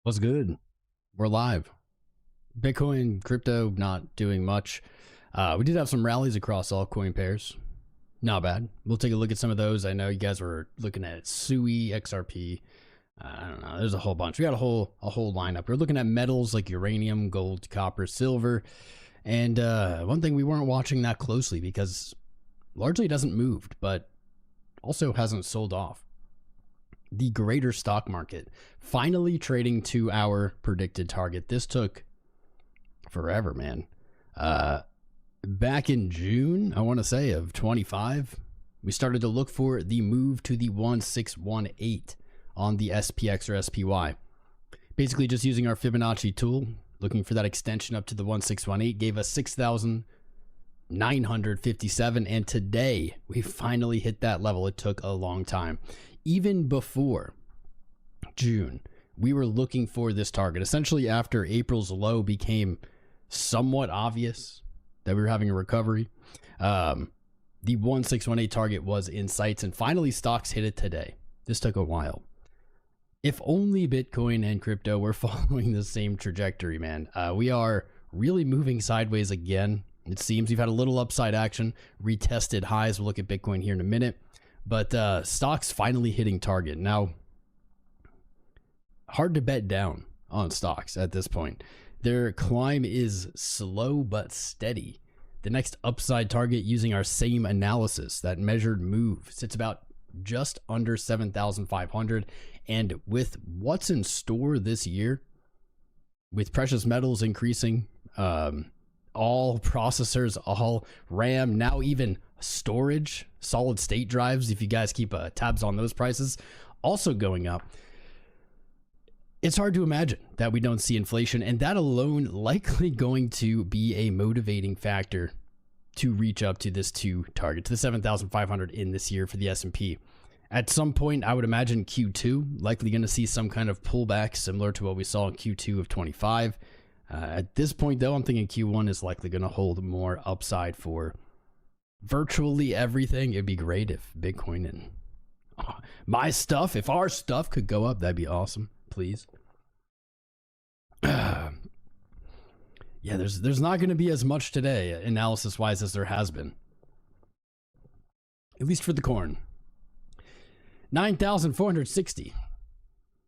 What's good? We're live. Bitcoin, crypto, not doing much. We did have some rallies across all coin pairs. Not bad. We'll take a look at some of those. I know you guys were looking at SUI, XRP. I don't know. There's a whole bunch. We got a whole lineup. We're looking at metals like uranium, gold, copper, silver. And one thing we weren't watching that closely because largely it hasn't moved, but also hasn't sold off. The greater stock market finally trading to our predicted target. This took forever, man. Back in June, I want to say, of 25, we started to look for the move to the 1618 on the SPX or SPY. Basically just using our Fibonacci tool, looking for that extension up to the 1618, gave us 6,957, and today we finally hit that level. It took a long time. Even before June, we were looking for this target. Essentially, after April's low became somewhat obvious that we were having a recovery, the 1618 target was in sights, and finally stocks hit it today. This took a while. If only Bitcoin and crypto were following the same trajectory, man. We are really moving sideways again. It seems we've had a little upside action, retested highs. We'll look at Bitcoin here in a minute. But stocks finally hitting target. Now, hard to bet down on stocks at this point. Their climb is slow but steady. The next upside target using our same analysis, that measured move, sits about just under 7,500. And with what's in store this year, with precious metals increasing, all processors, all RAM, now even storage, solid state drives, if you guys keep tabs on those prices, also going up. It's hard to imagine that we don't see inflation, and that alone likely going to be a motivating factor to reach up to this target, to the 7,500 in this year for the S&P. At some point, I would imagine Q2 likely going to see some kind of pullback similar to what we saw in Q2 of 25. At this point, though, I'm thinking Q1 is likely going to hold more upside for virtually everything. It'd be great if Bitcoin and my stuff, if our stuff could go up, that'd be awesome. Please. Yeah, there's not going to be as much today, analysis-wise, as there has been. At least for the corn. 9,460.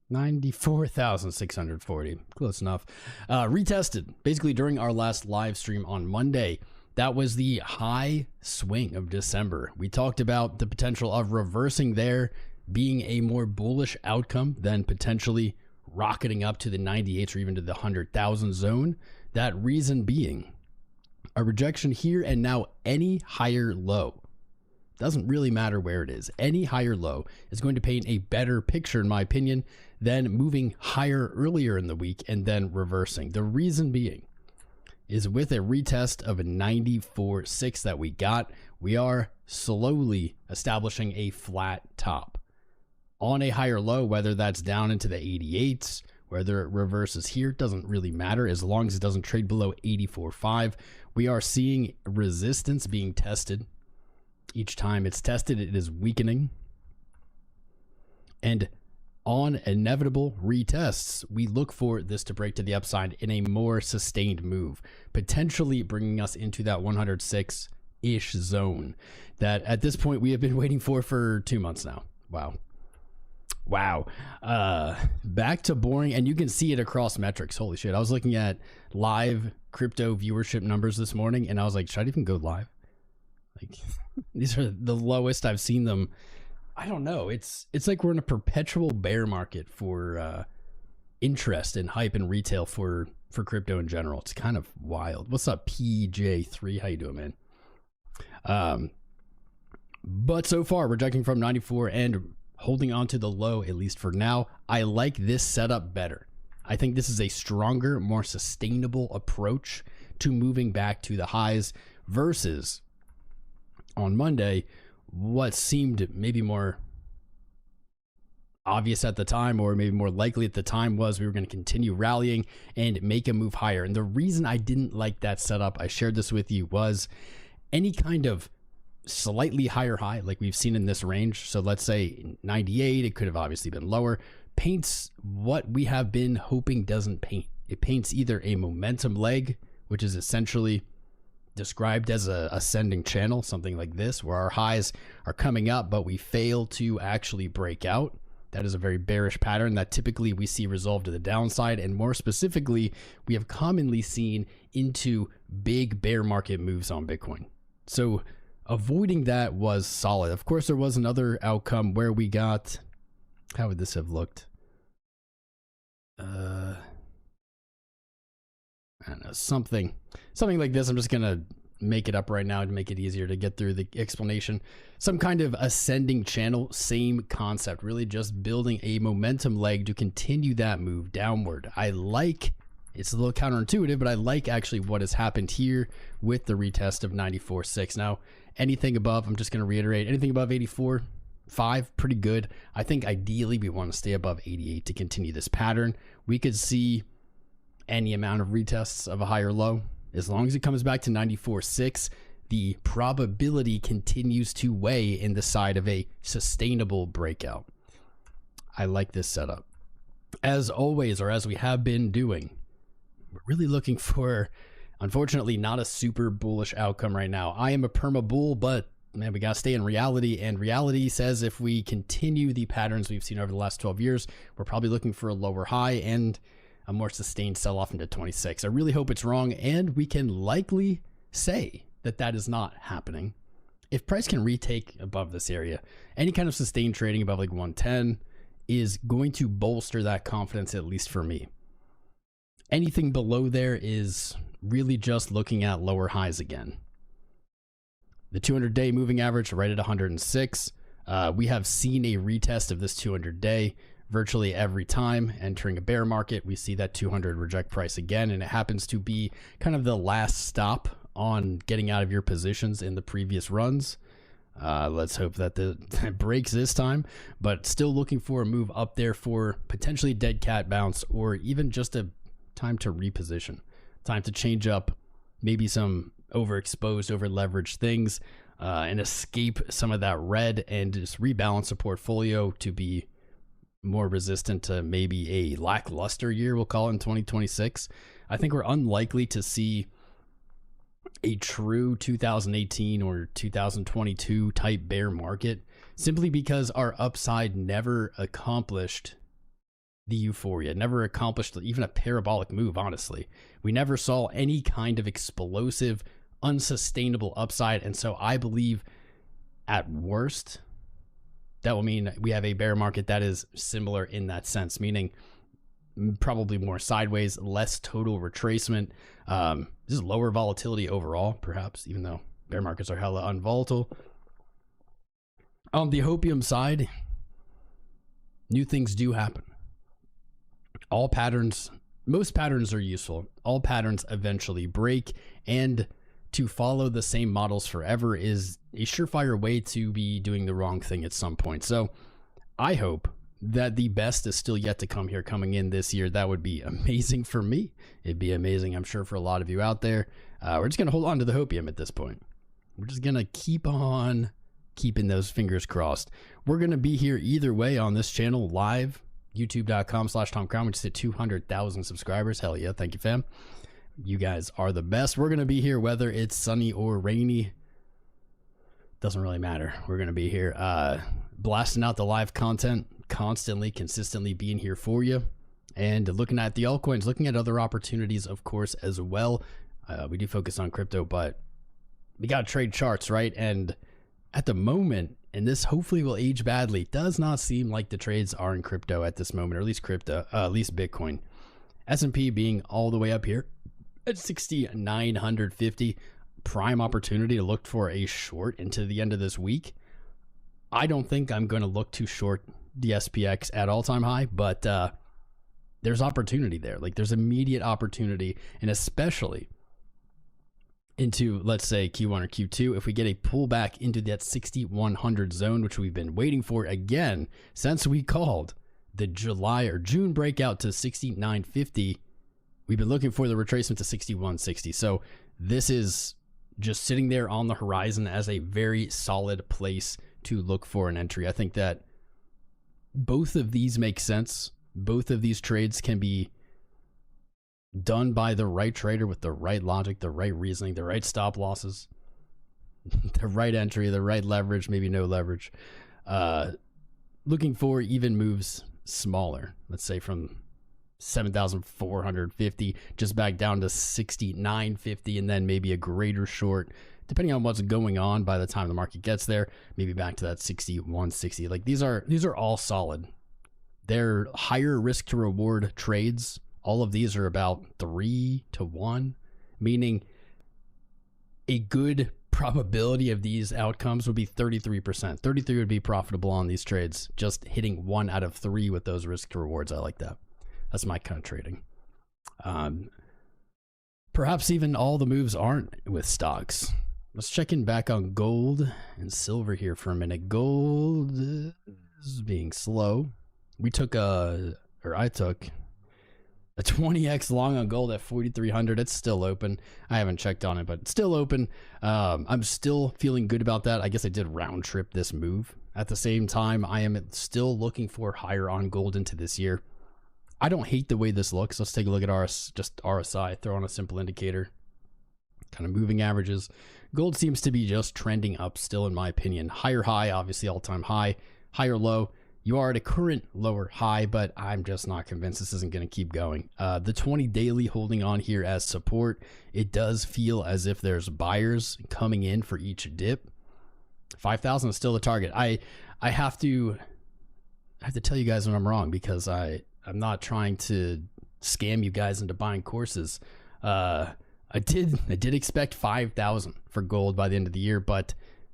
94,640. Close enough. Retested basically during our last live stream on Monday. That was the high swing of December. We talked about the potential of reversing there, being a more bullish outcome than potentially rocketing up to the 98 or even to the 100,000 zone. That reason being a rejection here and now. Any higher low, doesn't really matter where it is, any higher low is going to paint a better picture, in my opinion, than moving higher earlier in the week and then reversing. The reason being is with a retest of a 94.6 that we got, we are slowly establishing a flat top on a higher low, whether that's down into the 88s, whether it reverses here, doesn't really matter as long as it doesn't trade below 84.5. We are seeing resistance being tested. Each time it's tested, it is weakening. And on inevitable retests, we look for this to break to the upside in a more sustained move, potentially bringing us into that 106-ish zone that at this point we have been waiting for 2 months now. Wow. Back to boring, and you can see it across metrics. Holy shit. I was looking at live crypto viewership numbers this morning, and I was like, should I even go live? Like, these are the lowest I've seen them. I don't know. It's like we're in a perpetual bear market for interest and hype and retail for crypto in general. It's kind of wild. What's up, PJ3? How you doing, man? But so far, rejecting from 94 and holding on to the low, at least for now. I like this setup better. I think this is a stronger, more sustainable approach to moving back to the highs versus on Monday, what seemed maybe more obvious at the time, or maybe more likely at the time, was we were going to continue rallying and make a move higher. And the reason I didn't like that setup, I shared this with you, was any kind of slightly higher high like we've seen in this range. So let's say 98, it could have obviously been lower, paints what we have been hoping doesn't paint. It paints either a momentum leg, which is essentially described as a ascending channel, something like this, where our highs are coming up, but we fail to actually break out. That is a very bearish pattern that typically we see resolved to the downside, and more specifically, we have commonly seen into big bear market moves on Bitcoin. So avoiding that was solid. Of course, there was another outcome where we got, how would this have looked? I don't know, something like this. I'm just gonna make it up right now to make it easier to get through the explanation. Some kind of ascending channel, same concept, really just building a momentum leg to continue that move downward. I like, it's a little counterintuitive, but I like actually what has happened here with the retest of 94.6. Now, anything above, I'm just going to reiterate, anything above 84.5, pretty good. I think ideally we want to stay above 88 to continue this pattern. We could see any amount of retests of a higher low. As long as it comes back to 94.6, the probability continues to weigh in the side of a sustainable breakout. I like this setup. As always, or as we have been doing, we're really looking for, unfortunately, not a super bullish outcome right now. I am a perma bull, but man, we gotta stay in reality, and reality says if we continue the patterns we've seen over the last 12 years, we're probably looking for a lower high and a more sustained sell-off into 26. I really hope it's wrong, and we can likely say that that is not happening. If price can retake above this area, any kind of sustained trading above like 110 is going to bolster that confidence, at least for me. Anything below there is really just looking at lower highs again. The 200-day moving average right at 106. We have seen a retest of this 200-day virtually every time entering a bear market. We see that 200 reject price again, and it happens to be kind of the last stop on getting out of your positions in the previous runs. Let's hope that that breaks this time, but still looking for a move up there for potentially dead cat bounce, or even just a time to reposition, time to change up maybe some overexposed, over leveraged things, and escape some of that red and just rebalance the portfolio to be more resistant to maybe a lackluster year, we'll call it, in 2026. I think we're unlikely to see a true 2018 or 2022 type bear market, simply because our upside never accomplished the euphoria, never accomplished even a parabolic move. Honestly, we never saw any kind of explosive, unsustainable upside, and so I believe at worst that will mean we have a bear market that is similar in that sense, meaning probably more sideways, less total retracement, just lower volatility overall, perhaps, even though bear markets are hella unvolatile. On the hopium side, new things do happen. All patterns, most patterns are useful. All patterns eventually break, and to follow the same models forever is a surefire way to be doing the wrong thing at some point. So I hope that the best is still yet to come here coming in this year. That would be amazing for me. It'd be amazing, I'm sure, for a lot of you out there. We're just going to hold on to the hopium at this point. We're just going to keep on keeping those fingers crossed. We're going to be here either way on this channel live, youtube.com/TomCrown. We just hit 200,000 subscribers. Hell yeah. Thank you, fam. You guys are the best. We're going to be here whether it's sunny or rainy. Doesn't really matter. We're going to be here blasting out the live content, constantly, consistently being here for you, and looking at the altcoins, looking at other opportunities, of course, as well. We do focus on crypto, but we got to trade charts, right? And at the moment, and this hopefully will age badly, does not seem like the trades are in crypto at this moment, or at least crypto, at least Bitcoin. S&P being all the way up here at 6,950, prime opportunity to look for a short into the end of this week. I don't think I'm going to look to short the SPX at all-time high, but there's opportunity there. Like, there's immediate opportunity, and especially into, let's say, Q1 or Q2, if we get a pullback into that 6,100 zone, which we've been waiting for again since we called the July or June breakout to 6,950. We've been looking for the retracement to 6,160. So this is just sitting there on the horizon as a very solid place to look for an entry. I think that both of these make sense. Both of these trades can be done by the right trader with the right logic, the right reasoning, the right stop losses, the right entry, the right leverage, maybe no leverage. Looking for even moves smaller, let's say from 7,450 just back down to 6,950, and then maybe a greater short depending on what's going on by the time the market gets there, maybe back to that 6160. Like these are all solid. They're higher risk to reward trades. All of these are about 3-to-1, meaning a good probability of these outcomes would be 33%. 33 would be profitable on these trades, just hitting 1 out of 3 with those risk to rewards. I like that. That's my kind of trading. Perhaps even all the moves aren't with stocks. Let's check in back on gold and silver here for a minute. Gold is being slow. I took a 20x long on gold at 4,300. It's still open. I haven't checked on it, but it's still open. I'm still feeling good about that. I guess I did round trip this move. At the same time, I am still looking for higher on gold into this year. I don't hate the way this looks. Let's take a look at RSI, throw on a simple indicator, kind of moving averages. Gold seems to be just trending up still, in my opinion. Higher high, obviously all-time high. Higher low. You are at a current lower high, but I'm just not convinced this isn't going to keep going. The 20 daily holding on here as support. It does feel as if there's buyers coming in for each dip. 5,000 is still the target. I have to tell you guys when I'm wrong, because I'm not trying to scam you guys into buying courses. I did expect 5,000 for gold by the end of the year, but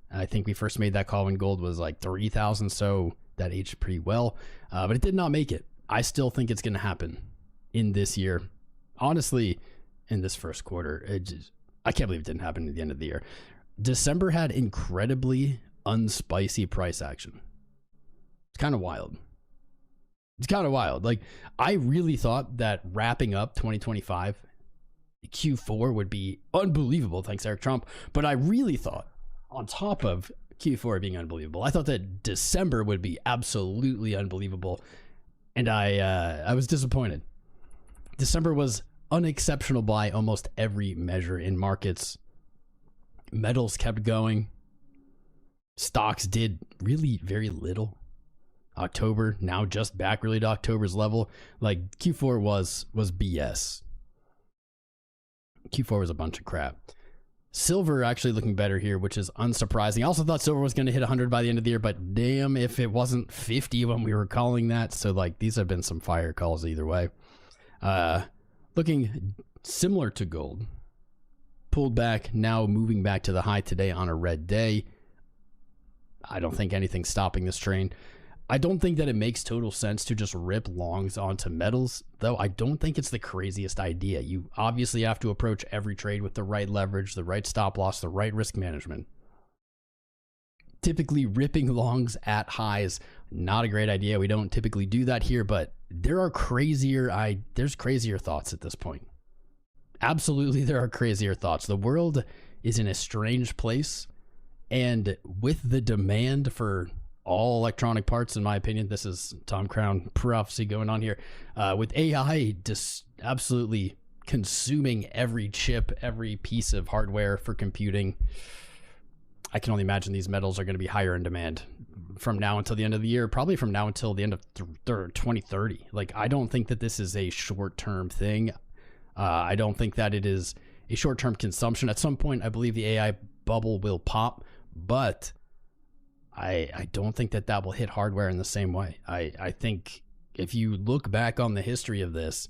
I think we first made that call when gold was like 3,000, so that aged pretty well, but it did not make it. I still think it's going to happen in this year. Honestly, in this first quarter, I can't believe it didn't happen at the end of the year. December had incredibly unspicy price action. It's kind of wild. It's kind of wild. Like, I really thought that wrapping up 2025 Q4 would be unbelievable, thanks Eric Trump, but I really thought, on top of Q4 being unbelievable, I thought that December would be absolutely unbelievable, and I was disappointed. December was unexceptional by almost every measure in markets. Metals kept going. Stocks did really very little. October, now just back really to October's level. Like, Q4 was BS. Q4 was a bunch of crap. Silver actually looking better here, which is unsurprising. I also thought silver was going to hit 100 by the end of the year, but damn if it wasn't 50 when we were calling that. So, like, these have been some fire calls either way. Looking similar to gold. Pulled back, now moving back to the high today on a red day. I don't think anything's stopping this train. I don't think that it makes total sense to just rip longs onto metals, though I don't think it's the craziest idea. You obviously have to approach every trade with the right leverage, the right stop loss, the right risk management. Typically, ripping longs at highs, not a great idea. We don't typically do that here, but there's crazier thoughts at this point. Absolutely, there are crazier thoughts. The world is in a strange place, and with the demand for all electronic parts, in my opinion, this is Tom Crown prophecy going on here, with AI just absolutely consuming every chip, every piece of hardware for computing, I can only imagine these metals are going to be higher in demand from now until the end of the year, probably from now until the end of 2030. Like, I don't think that this is a short-term thing. I don't think that it is a short-term consumption. At some point, I believe the AI bubble will pop, but I don't think that will hit hardware in the same way. I think if you look back on the history of this,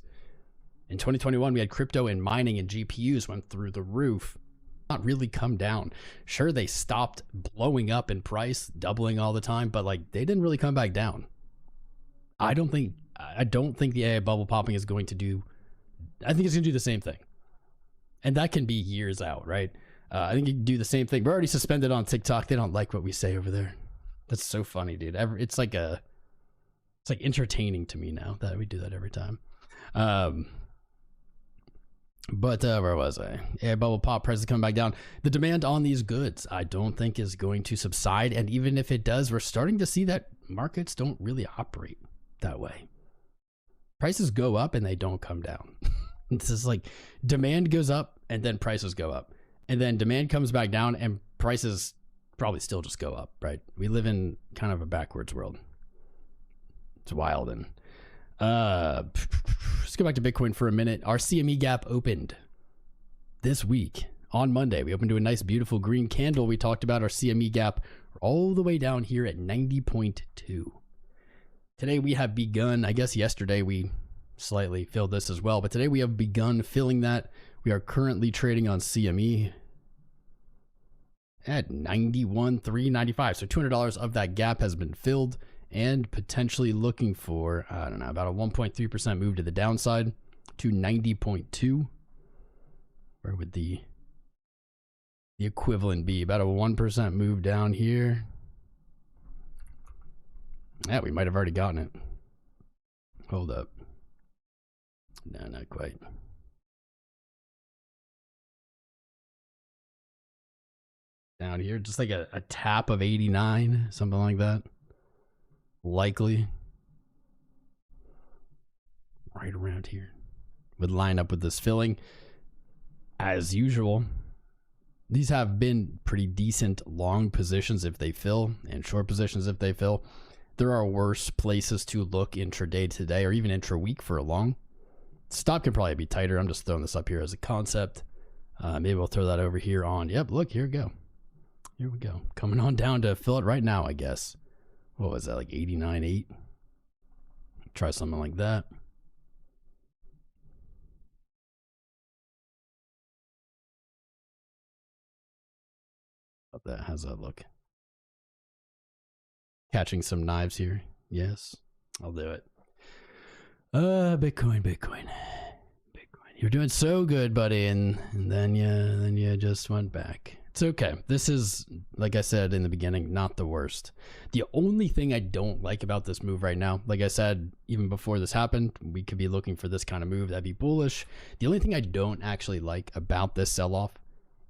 in 2021, we had crypto and mining and GPUs went through the roof, not really come down. Sure, they stopped blowing up in price, doubling all the time, but like, they didn't really come back down. I don't think the AI bubble popping is going to do, I think it's going to do the same thing. And that can be years out, right? I think you can do the same thing. We're already suspended on TikTok. They don't like what we say over there. That's so funny, dude. It's like entertaining to me now that we do that every time. But where was I? Air bubble pop, prices coming back down. The demand on these goods, I don't think is going to subside. And even if it does, we're starting to see that markets don't really operate that way. Prices go up and they don't come down. This is like demand goes up and then prices go up. And then demand comes back down and prices probably still just go up, right? We live in kind of a backwards world. It's wild. And let's go back to Bitcoin for a minute. Our CME gap opened this week on Monday. We opened to a nice, beautiful green candle. We talked about our CME gap all the way down here at 90.2. Today we have begun, I guess yesterday we slightly filled this as well, but today we have begun filling that. We are currently trading on CME at 91,395. So $200 of that gap has been filled and potentially looking for, I don't know, about a 1.3% move to the downside to 90.2. Where would the equivalent be? About a 1% move down here. Yeah, we might have already gotten it. Hold up. No, not quite. Down here, just like a tap of 89, something like that. Likely. Right around here. Would line up with this filling. As usual, these have been pretty decent long positions if they fill, and short positions if they fill. There are worse places to look intraday today or even intra-week for a long. Stop can probably be tighter. I'm just throwing this up here as a concept. Maybe we'll throw that over here on. Yep, look, here we go. Here we go. Coming on down to fill it right now, I guess. What was that, like 89.8? Try something like that. How's that look? Catching some knives here. Yes, I'll do it. Bitcoin. You're doing so good, buddy, and then you just went back. It's okay. This is, like I said in the beginning, not the worst. The only thing I don't like about this move right now, like I said, even before this happened, we could be looking for this kind of move that'd be bullish. The only thing I don't actually like about this sell-off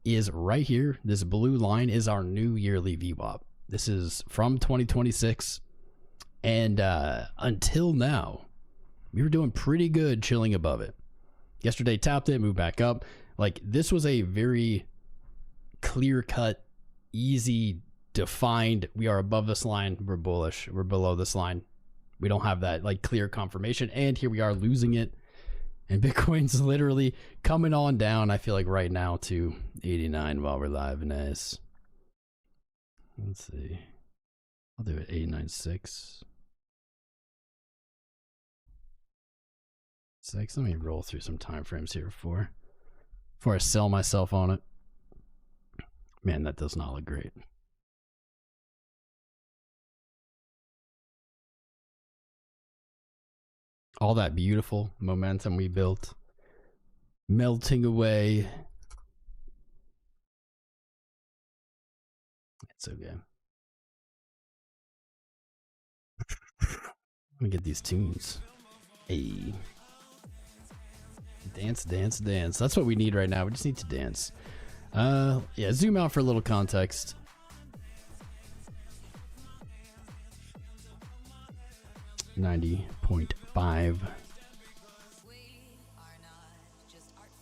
is right here. This blue line is our new yearly VWAP. This is from 2026, and until now, we were doing pretty good chilling above it. Yesterday tapped it, moved back up. Like, this was a very clear-cut, easy, defined, we are above this line, we're bullish, we're below this line. We don't have that like clear confirmation, and here we are losing it. And Bitcoin's literally coming on down, I feel like right now, to 89 while we're live. Nice. Let's see. I'll do it 89.6. Let me roll through some time frames here before I sell myself on it. Man, that does not look great. All that beautiful momentum we built melting away. It's okay. Let me get these tunes. Hey. Dance. That's what we need right now. We just need to dance. Yeah, zoom out for a little context. $90.5.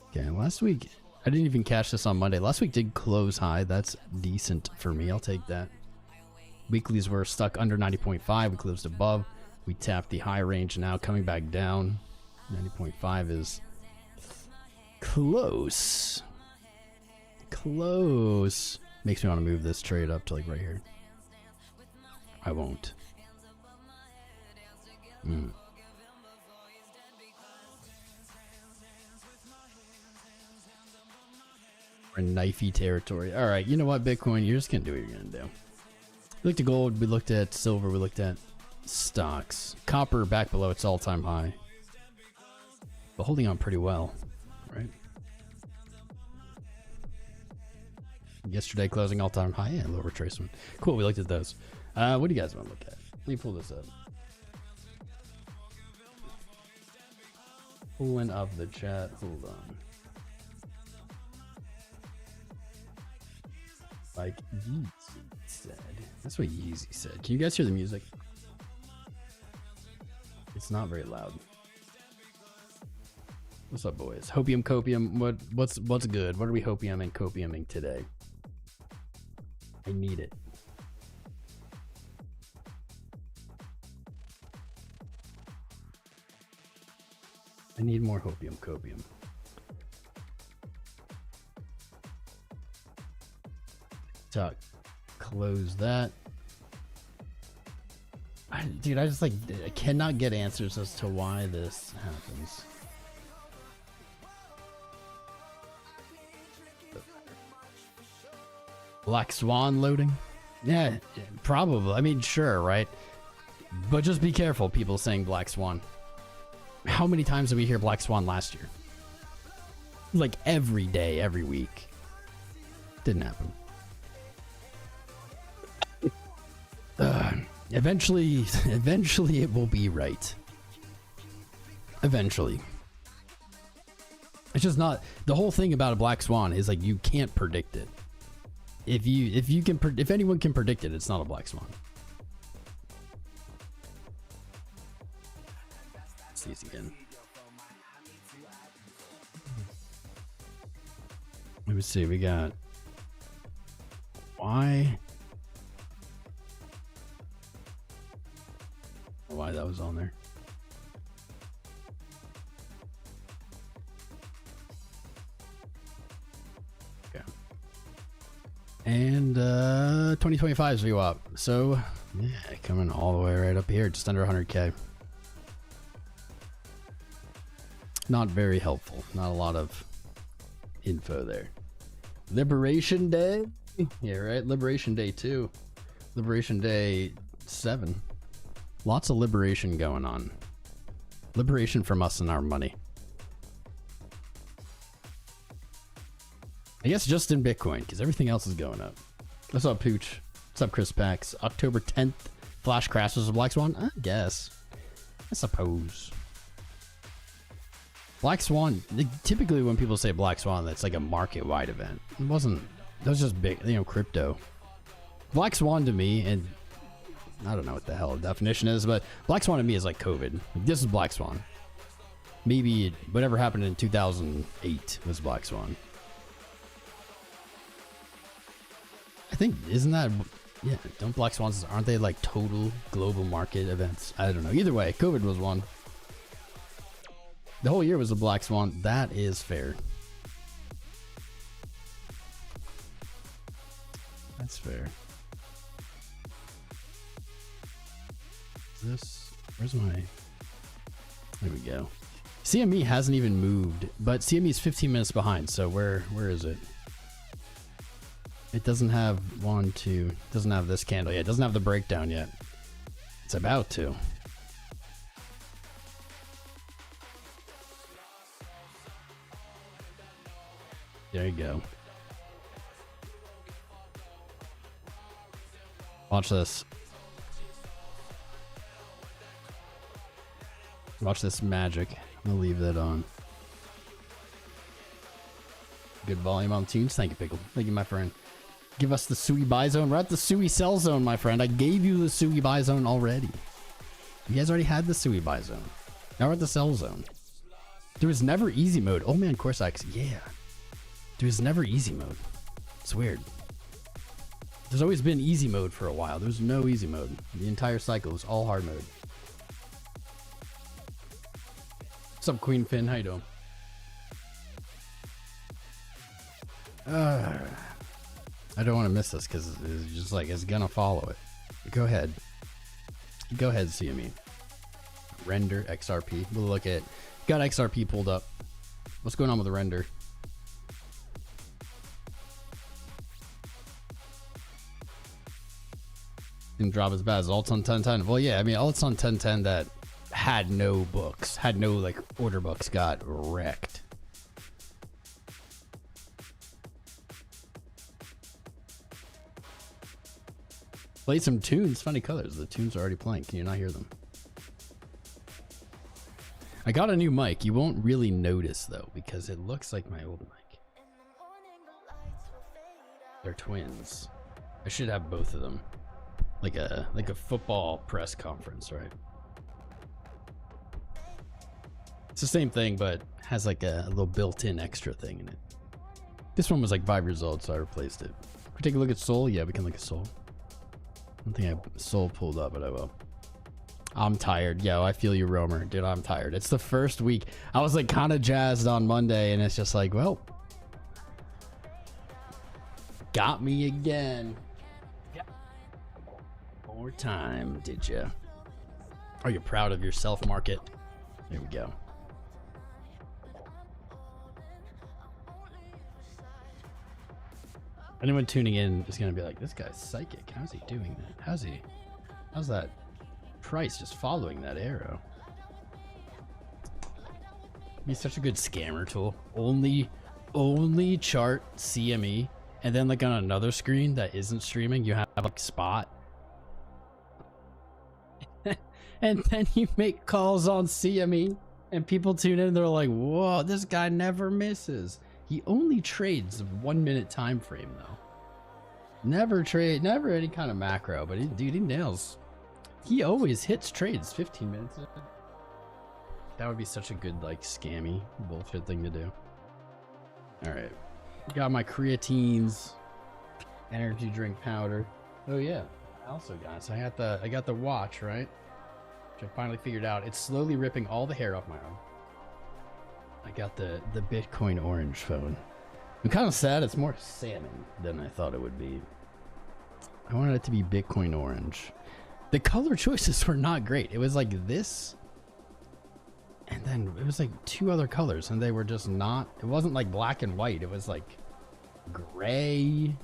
Okay, last week I didn't even catch this on Monday. Last week did close high. That's decent for me. I'll take that. Weeklies were stuck under 90.5. We closed above. We tapped the high range now, coming back down. 90.5 is close. Close. Makes me want to move this trade up to like right here. I won't. We're in knifey territory. All right, you know what, Bitcoin? You're just gonna do what you're gonna do. We looked at gold. We looked at silver. We looked at stocks. Copper back below its all-time high, but holding on pretty well, right? Yesterday closing all-time high and low retracement. Cool. We looked at those. What do you guys want to look at? Let me pull this up. Pulling up the chat. Hold on. Like Yeezy said. That's what Yeezy said. Can you guys hear the music? It's not very loud. What's up, boys? Hopium copium. What's good? What are we hopium and copiuming today? I need it. I need more hopium copium. Tuck. Close that. Dude, I just like I cannot get answers as to why this happens. Black Swan loading? Yeah, probably. I mean, sure, right? But just be careful, people saying Black Swan. How many times did we hear Black Swan last year? Like every day, every week. Didn't happen. Eventually it will be right. Eventually. It's just not, the whole thing about a Black Swan is like you can't predict it. If anyone can predict it, it's not a Black Swan. Let's see this again. Let me see, we got why that was on there. Okay. And 2025's VWAP. So yeah, coming all the way right up here, just under 100K. Not very helpful. Not a lot of info there. Liberation Day? Yeah, right. Liberation Day 2. Liberation Day 7. Lots of liberation going on. Liberation from us and our money. I guess just in Bitcoin, because everything else is going up. What's up, Pooch? What's up, Chris Pax? October 10th, Flash crashes of Black Swan? I guess. I suppose. Black Swan, typically when people say Black Swan, that's like a market-wide event. It wasn't, that was just big, you know, crypto. Black Swan to me, and I don't know what the hell the definition is, but Black Swan to me is like COVID. Like, this is Black Swan. Maybe whatever happened in 2008 was Black Swan. I think, isn't that, yeah, don't Black Swans, aren't they like total global market events? I don't know. Either way, COVID was one. The whole year was a Black Swan. That is fair. That's fair. This, where's my, there we go. CME hasn't even moved, but CME is 15 minutes behind, so where is it? It doesn't have doesn't have this candle yet. It doesn't have the breakdown yet. It's about to. There you go. Watch this. Watch this magic. I'll leave that on. Good volume on tunes. Thank you, Pickle. Thank you, my friend. Give us the 𝐂𝐈𝐆𝐍 zone. We're at the 𝐂𝐈 sell zone, my friend. I gave you the 𝐂𝐈𝐆𝐍 zone already. You guys already had the 𝐂𝐈𝐆𝐍 zone. Now we're at the sell zone. There was never easy mode. Oh man, Corsax. Yeah. There was never easy mode. It's weird. There's always been easy mode for a while. There's no easy mode. The entire cycle was all hard mode. What's up, Queen Finn? How you doing? I don't want to miss this because it's just like it's gonna follow it. Go ahead. Go ahead, CME. Render XRP. We'll look at. Got XRP pulled up. What's going on with the render? Didn't drop as bad as Alts on 1010. Well, yeah, I mean, Alts on 1010 that had no books, had no like order books, got wrecked. Play some tunes. Funny colors. The tunes are already playing. Can you not hear them? I got a new mic. You won't really notice though because it looks like my old mic. They're twins. I should have both of them. Like a football press conference, right? It's the same thing, but has like a little built-in extra thing in it. This one was like 5 years old, so I replaced it. Can we take a look at Soul? Yeah, we can look at Soul. I don't think I have Soul pulled up, but I will. I'm tired. Yo, I feel you, Romer. Dude, I'm tired. It's the first week. I was like kind of jazzed on Monday, and it's just like, well, got me again. Yeah. More time, did you? Are you proud of yourself, Market? There we go. Anyone tuning in is gonna be like, this guy's psychic. How's he doing that? How's that price just following that arrow? He's such a good scammer tool. Only chart CME, and then like on another screen that isn't streaming, you have like spot. And then you make calls on CME and people tune in and they're like, whoa, this guy never misses. He only trades 1 minute time frame though. Never any kind of macro, but dude, he nails. He always hits trades 15 minutes in. That would be such a good like scammy bullshit thing to do. All right, got my creatines, energy drink powder. Oh yeah, I also got, so I got the watch, right? Which I finally figured out. It's slowly ripping all the hair off my arm. I got the Bitcoin orange phone. I'm kind of sad it's more salmon than I thought it would be. I wanted it to be Bitcoin orange. The color choices were not great. It was like this, and then it was like 2 other colors, and they were just not, it wasn't like black and white. It was like gray,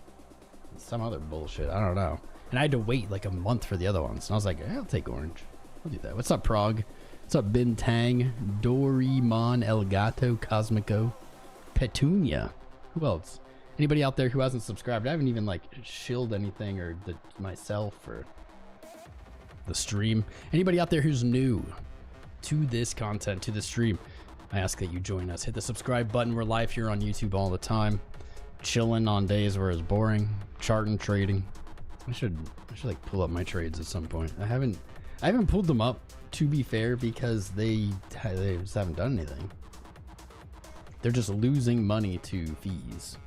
some other bullshit. I don't know. And I had to wait like a month for the other ones. And I was like, I'll take orange. I'll do that. What's up, Prague? What's up, Bintang, Dorimon, Elgato, Cosmico, Petunia? Who else? Anybody out there who hasn't subscribed? I haven't even like shilled anything or myself or the stream. Anybody out there who's new to this content, to the stream, I ask that you join us. Hit the subscribe button. We're live here on YouTube all the time, chilling on days where it's boring, charting, trading. I should like pull up my trades at some point. I haven't pulled them up, to be fair, because they just haven't done anything. They're just losing money to fees.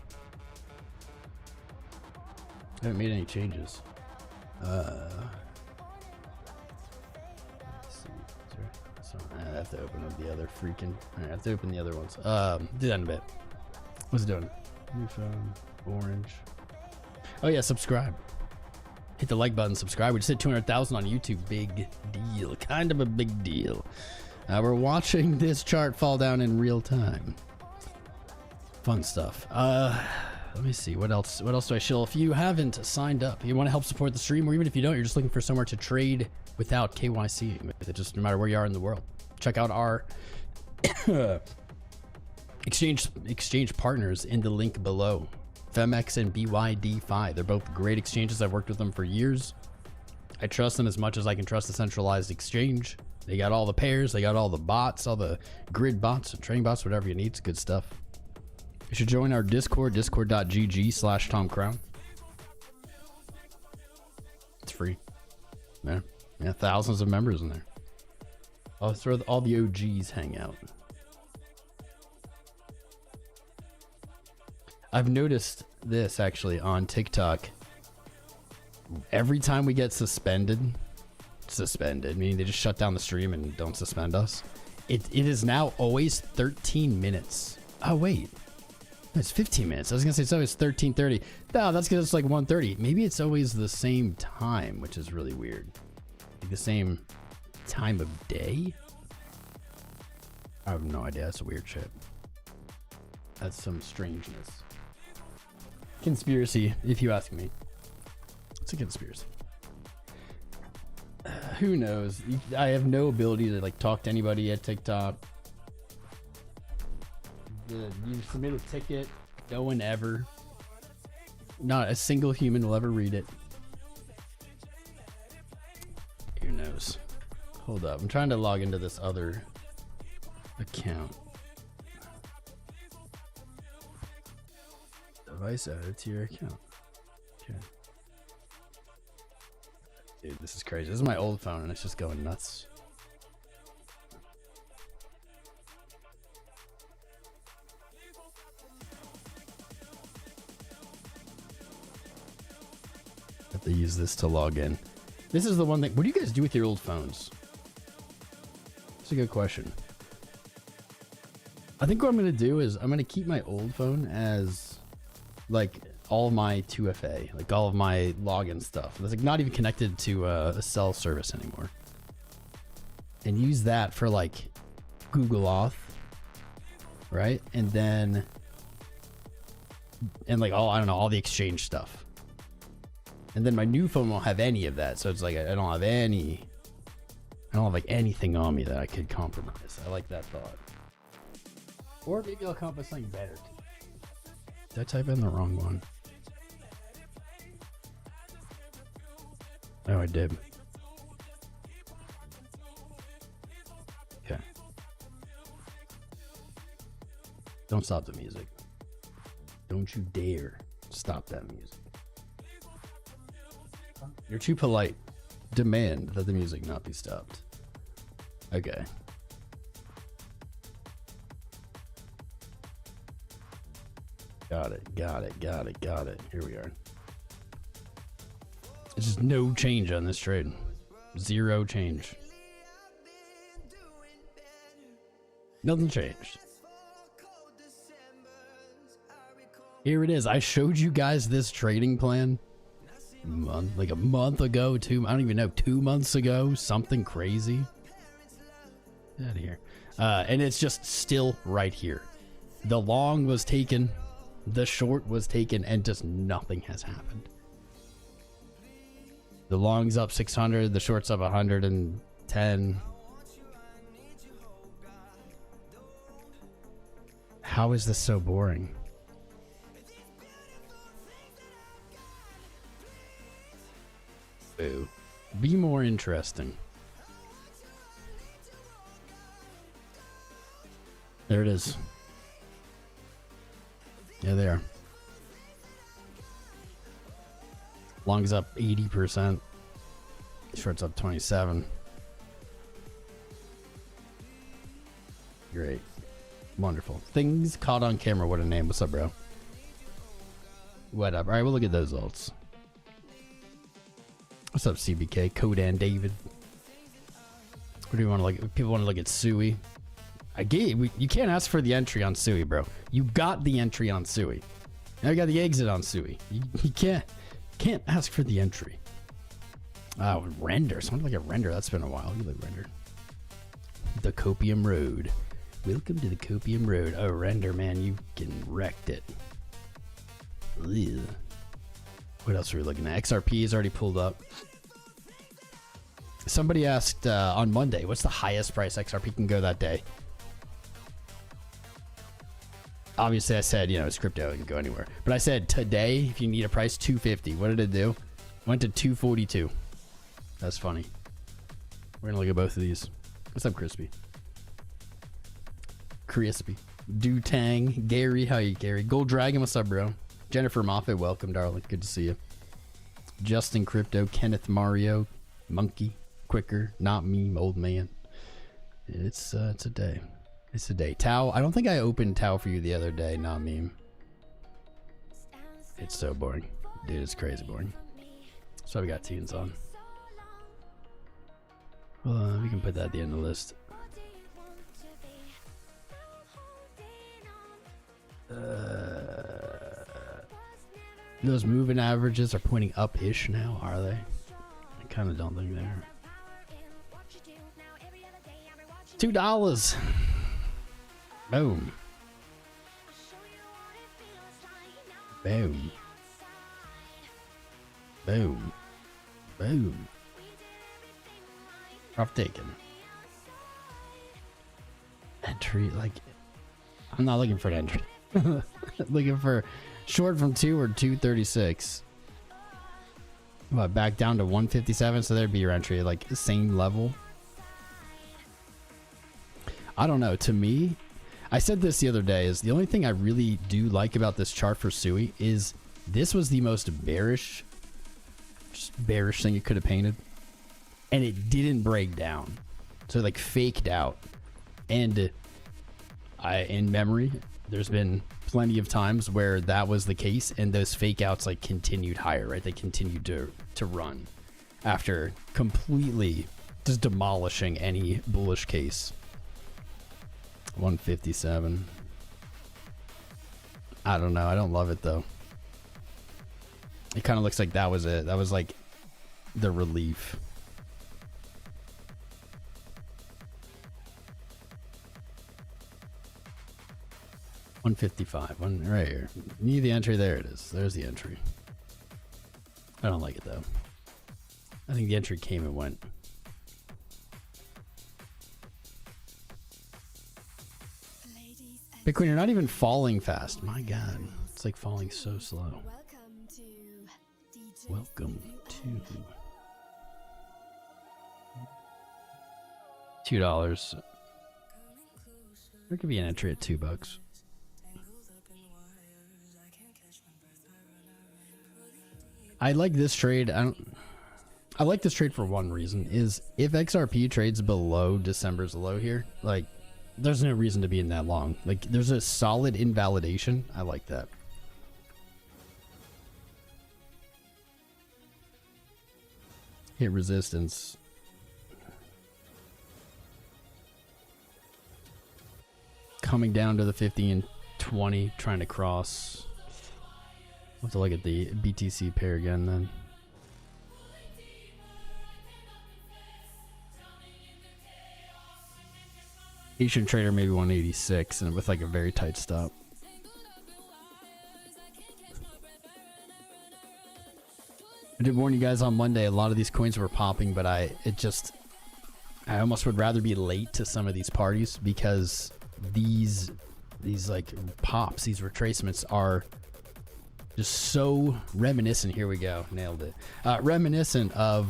I haven't made any changes. Let's see. So I have to open up the other freaking. I have to open the other ones. Do that in a bit. What's it doing? New phone, orange. Oh yeah, subscribe. Hit the like button, subscribe. We just hit 200,000 on YouTube. Big deal. Kind of a big deal. We're watching this chart fall down in real time. Fun stuff. Let me see. What else do I shill? If you haven't signed up, you want to help support the stream, or even if you don't, you're just looking for somewhere to trade without KYCing with it, just no matter where you are in the world. Check out our exchange partners in the link below. FEMX and BYD5. They're both great exchanges. I've worked with them for years. I trust them as much as I can trust a centralized exchange. They got all the pairs, they got all the bots, all the grid bots and trading bots, whatever you need. It's good stuff. You should join our Discord, discord.gg/TomCrown. It's free. Yeah, thousands of members in there. Oh, that's where all the OGs hang out. I've noticed this actually on TikTok. Every time we get suspended, meaning they just shut down the stream and don't suspend us, it is now always 13 minutes. Oh wait, it's 15 minutes. I was gonna say it's always 13:30. No, that's because it's like 1:30. Maybe it's always the same time, which is really weird. Like the same time of day. I have no idea. That's a weird shit. That's some strangeness. Conspiracy, if you ask me. It's a conspiracy. Who knows? I have no ability to like talk to anybody at TikTok. You submit a ticket, no one ever, not a single human will ever read it. Who knows? Hold up, I'm trying to log into this other account. Device added to your account. Okay. Dude, this is crazy. This is my old phone and it's just going nuts. Have to use this to log in. This is the one thing. What do you guys do with your old phones? That's a good question. I think what I'm going to do is I'm going to keep my old phone as like all my 2FA, like all of my login stuff. It's like not even connected to a cell service anymore. And use that for like Google Auth, right? And then, and like all, I don't know, all the Exchange stuff. And then my new phone won't have any of that. So it's like, I don't have like anything on me that I could compromise. I like that thought. Or maybe I'll come up with something better too. Did I type in the wrong one? Oh, I did. Okay. Don't stop the music. Don't you dare stop that music. You're too polite. Demand that the music not be stopped. Okay. Got it, got it, got it, got it. Here we are. There's just no change on this trade. Zero change. Nothing changed. Here it is. I showed you guys this trading plan like a month ago, I don't even know, 2 months ago, something crazy. Get out of here. And it's just still right here. The long was taken, the short was taken, and just nothing has happened. The long's up 600, the short's up 110. How is this so boring? Boo. Be more interesting. There it is. Yeah, they are. Long's up 80%. Short's up 27. Great. Wonderful. Things caught on camera. What a name. What's up, bro? What up? All right, we'll look at those alts. What's up, CBK? 𝐂𝐡 David. What do you want to look at? People want to look at 𝐒𝐈. You can't ask for the entry on 𝐒𝐈, bro. You got the entry on 𝐒𝐈. Now you got the exit on 𝐒𝐈. You can't ask for the entry. Oh, render. Someone like a render. That's been a while. You like render. The Copium Road. Welcome to the Copium Road. Oh, render, man. You getting wrecked it. Ugh. What else are we looking at? XRP is already pulled up. Somebody asked on Monday, what's the highest price XRP can go that day? Obviously, I said, you know, it's crypto. It can go anywhere. But I said today, if you need a price, 250. What did it do? Went to 242. That's funny. We're going to look at both of these. What's up, Crispy? Crispy. Dutang. Gary. How you, Gary? Gold Dragon. What's up, bro? Jennifer Moffat. Welcome, darling. Good to see you. Justin Crypto. Kenneth Mario. Monkey. Quicker. Not me, old man. It's a day. It's a day. Tau. I don't think I opened Tau for you the other day. Not meme. It's so boring. Dude, it's crazy boring. So we got teens on. Well, we can put that at the end of the list. Those moving averages are pointing up-ish now, are they? I kind of don't think they are. $2. Boom. Boom. Boom. Boom. Rough taken. Entry, like, I'm not looking for an entry. Looking for short from 2 or 236. What, back down to 157? So there'd be your entry, like the same level. I don't know. To me, I said this the other day, is the only thing I really do like about this chart for 𝐒𝐈 is This was the most bearish thing it could have painted, and it didn't break down, so like faked out. And in memory, there's been plenty of times where that was the case, and those fake outs like continued higher, right? They continued to run after completely just demolishing any bullish case. 157. I don't know. I don't love it though. It kind of looks like that was it. That was like the relief. $155. One right here. Need the entry. There it is. There's the entry. I don't like it though. I think the entry came and went. Bitcoin, you're not even falling fast. My God, it's like falling so slow. Welcome to $2. There could be an entry at $2. I like this trade. I like this trade for one reason, is if XRP trades below December's low here, like there's no reason to be in that long. Like there's a solid invalidation. I like that. Hit resistance. Coming down to the 50 and 20, trying to cross. I'll have to look at the BTC pair again then. Asian trader maybe 186 and with like a very tight stop. I did warn you guys on Monday, a lot of these coins were popping, but I almost would rather be late to some of these parties because these like pops, these retracements are just so reminiscent. Here we go. Nailed it. Reminiscent of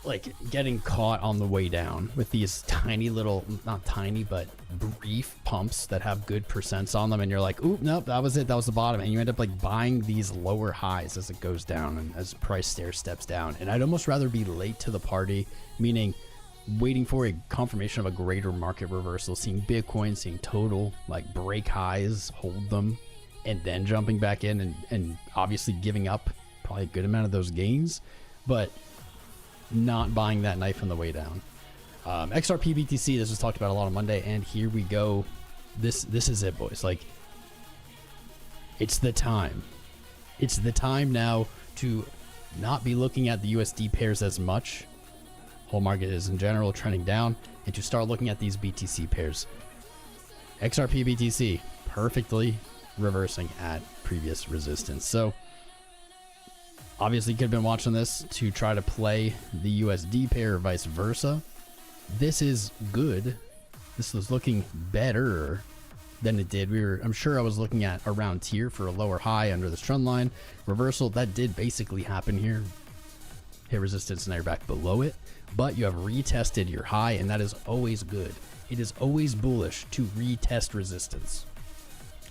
like getting caught on the way down with these tiny little, not tiny, but brief pumps that have good percents on them. And you're like, oop, nope, that was it. That was the bottom. And you end up like buying these lower highs as it goes down and as price stair steps down. And I'd almost rather be late to the party, meaning waiting for a confirmation of a greater market reversal, seeing Bitcoin, seeing total like break highs, hold them, and then jumping back in and obviously giving up probably a good amount of those gains, but not buying that knife on the way down. XRP BTC, this was talked about a lot on Monday, and here we go. This is it, boys. Like, it's the time. It's the time now to not be looking at the USD pairs as much. Whole market is in general trending down, and to start looking at these BTC pairs. XRP BTC perfectly reversing at previous resistance. So obviously you could have been watching this to try to play the USD pair or vice versa. This is good. This was looking better than it did. I'm sure I was looking at around here for a lower high under this trend line. Reversal, that did basically happen here. Hit resistance, now you're back below it. But you have retested your high, and that is always good. It is always bullish to retest resistance.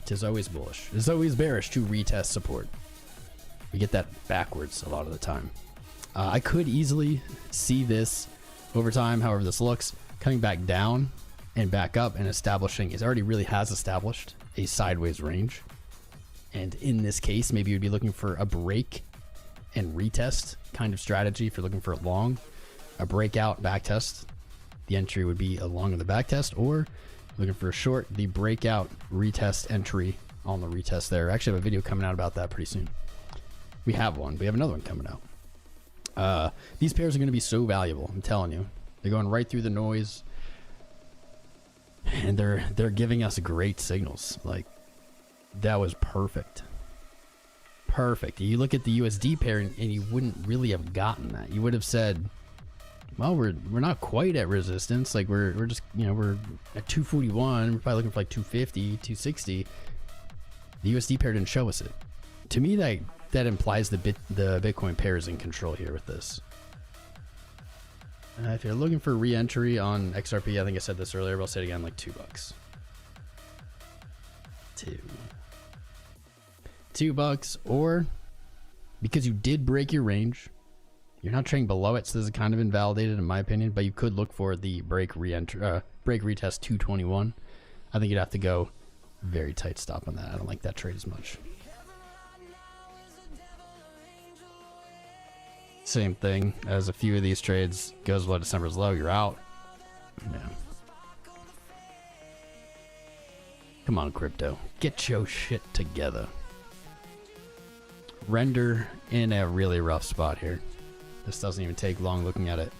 It is always bullish. It is always bearish to retest support. We get that backwards a lot of the time. I could easily see this over time, however this looks, coming back down and back up and establishing, it already really has established a sideways range. And in this case, maybe you'd be looking for a break and retest kind of strategy. If you're looking for a long, a breakout back test, the entry would be a long on the back test, or looking for a short, the breakout retest entry on the retest there. I actually have a video coming out about that pretty soon. We have one. We have another one coming out. These pairs are going to be so valuable. I'm telling you, they're going right through the noise, and they're giving us great signals. Like, that was perfect. Perfect. You look at the USD pair, and you wouldn't really have gotten that. You would have said, well, we're not quite at resistance. Like we're just, we're at 241. We're probably looking for like 250, 260. The USD pair didn't show us it. To me, that implies the Bitcoin pair is in control here with this. If you're looking for re-entry on XRP, I think I said this earlier, but I'll say it again, like $2. $2, or because you did break your range, you're not trading below it, so this is kind of invalidated in my opinion, but you could look for the break retest 221. I think you'd have to go very tight stop on that. I don't like that trade as much. Same thing as a few of these trades. Goes below December's low, you're out. Yeah. Come on, crypto. Get your shit together. Render in a really rough spot here. This doesn't even take long looking at it.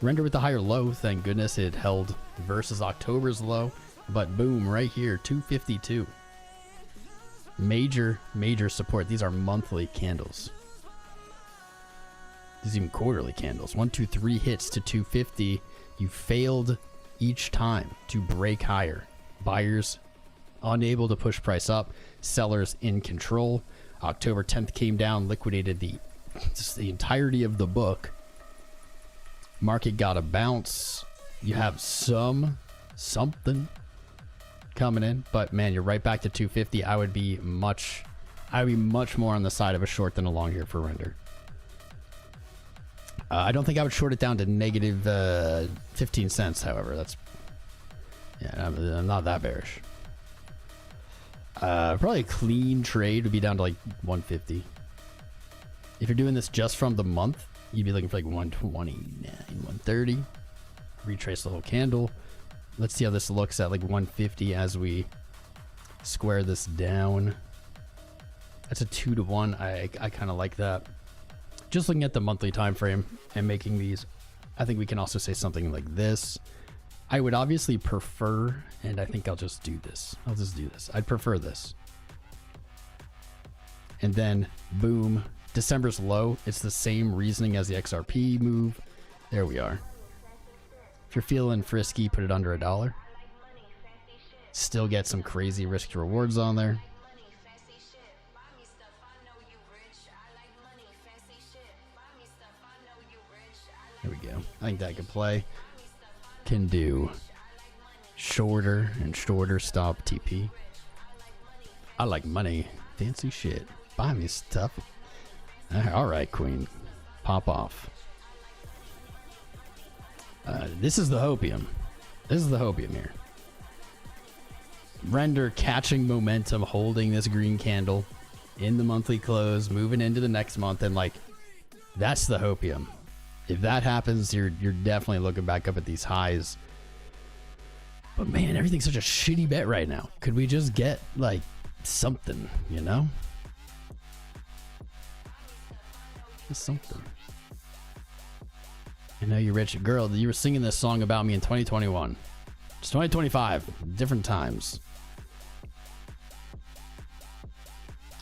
Render with the higher low, thank goodness it held versus October's low. But boom, right here, 252. Major support. These are monthly candles. These are even quarterly candles. 1, 2, 3 hits to 250. You failed each time to break higher. Buyers unable to push price up. Sellers in control. October 10th came down, liquidated the entirety of the book. Market got a bounce. You have something coming in, but man, you're right back to 250. I would be much more on the side of a short than a long here for Render. I don't think I would short it down to negative 15 cents. However, that's, yeah, I'm not that bearish. Probably a clean trade would be down to like 150. If you're doing this just from the month, you'd be looking for like 129, 130. Retrace the whole candle. Let's see how this looks at like 150 as we square this down. That's a 2-to-1. I kind of like that. Just looking at the monthly time frame and making these, I think we can also say something like this. I would obviously prefer, and I think I'll just do this. I'd prefer this. And then boom, December's low. It's the same reasoning as the XRP move. There we are. If you're feeling frisky, put it under $1. Still get some crazy risk rewards on there. There we go. I think that could play. Can do shorter and shorter stop TP. I like money. Fancy shit. Buy me stuff. All right, Queen. Pop off. This is the hopium. This is the hopium here. Render catching momentum, holding this green candle in the monthly close, moving into the next month, and like, that's the hopium. If that happens, you're definitely looking back up at these highs. But man, everything's such a shitty bet right now. Could we just get like something, you know? Just something. I know you're rich. Girl, you were singing this song about me in 2021. It's 2025. Different times.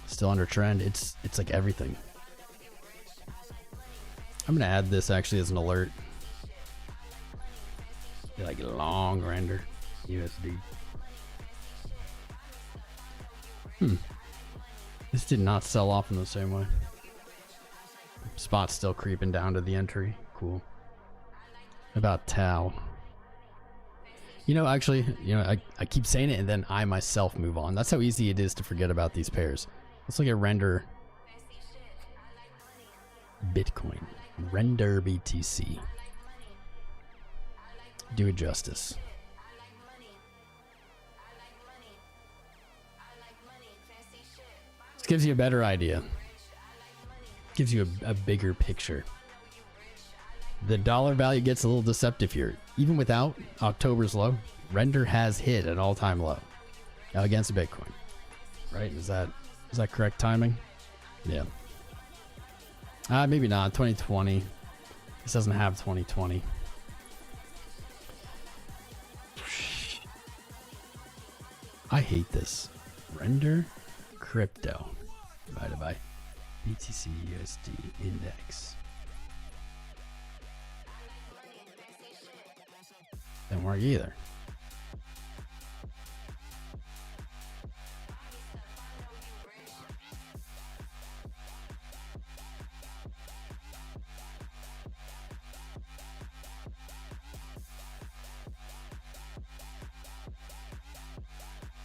Still under trend. It's like everything. I'm gonna add this actually as an alert. Be like long render USD. This did not sell off in the same way. Spot's still creeping down to the entry. Cool. About Tau. You know, actually, you know, I keep saying it and then I myself move on. That's how easy it is to forget about these pairs. Let's look at render Bitcoin. Render BTC. Do it justice. This gives you a better idea. Gives you a bigger picture. The dollar value gets a little deceptive here. Even without October's low, Render has hit an all-time low against Bitcoin. Right? Is that correct timing? Yeah. Maybe not. 2020. This doesn't have 2020. I hate this. Render crypto divided by BTC USD index. Don't work either.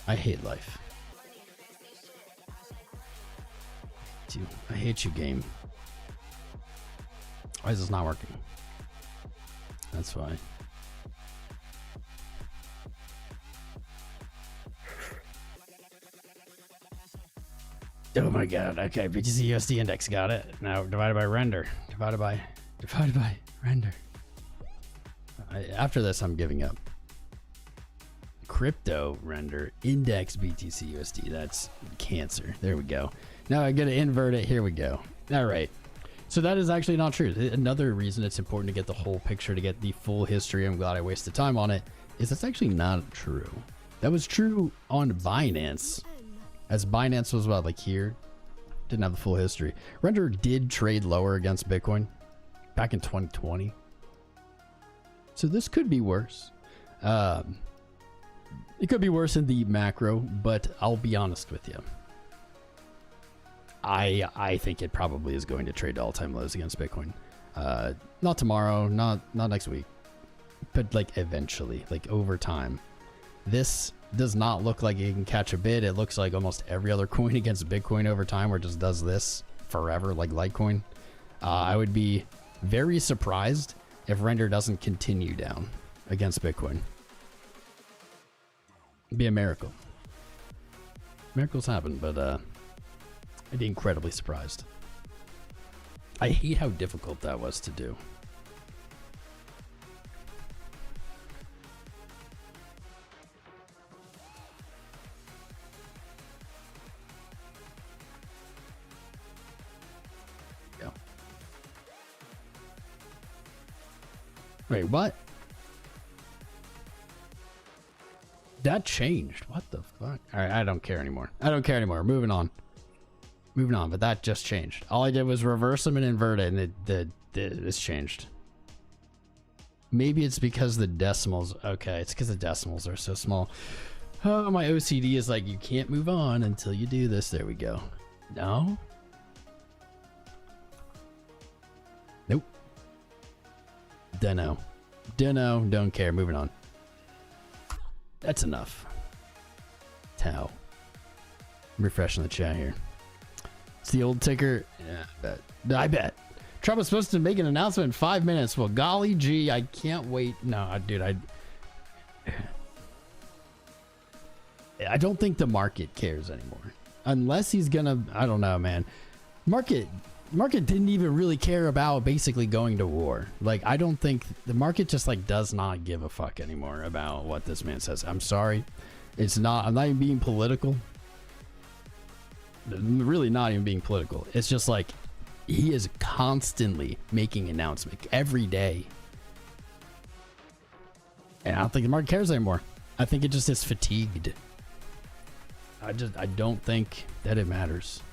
I hate life. hate you, game. Why is this not working? That's fine. Oh my god, okay, BTC USD index, got it. Now divided by render. Divided by render. After this, I'm giving up. Crypto render index BTC USD. That's cancer. There we go. Now I gotta invert it. Here we go. All right. So that is actually not true. Another reason it's important to get the whole picture, to get the full history, I'm glad I wasted time on it, is that's actually not true. That was true on Binance. As Binance was about like here, didn't have the full history. Render did trade lower against Bitcoin back in 2020. So this could be worse. It could be worse in the macro, but I'll be honest with you. I think it probably is going to trade to all-time lows against Bitcoin. Not tomorrow, not next week, but like eventually, like over time. This does not look like it can catch a bid. It looks like almost every other coin against Bitcoin over time, where it just does this forever, like Litecoin. I would be very surprised if Render doesn't continue down against Bitcoin. It'd be a miracle. Miracles happen, but I'd be incredibly surprised. I hate how difficult that was to do. Yeah. Wait, what? That changed. What the fuck? All right, I don't care anymore. I don't care anymore. Moving on. Moving on, but that just changed. All I did was reverse them and invert it, and it's changed. Maybe it's because the decimals. Okay, it's because the decimals are so small. Oh, my OCD is like, you can't move on until you do this. There we go. No? Nope. Dunno. Don't care. Moving on. That's enough. Tau. I'm refreshing the chat here. It's the old ticker. Yeah, I bet. Trump was supposed to make an announcement in 5 minutes. Well, golly gee, I can't wait. No, dude, I don't think the market cares anymore. Unless he's gonna, I don't know, man. Market didn't even really care about basically going to war. Like, I don't think the market just like does not give a fuck anymore about what this man says. I'm sorry. It's not, I'm not even being political. Really not even being political. It's just like he is constantly making announcements every day. And I don't think the market cares anymore. I think it just is fatigued. I don't think that it matters.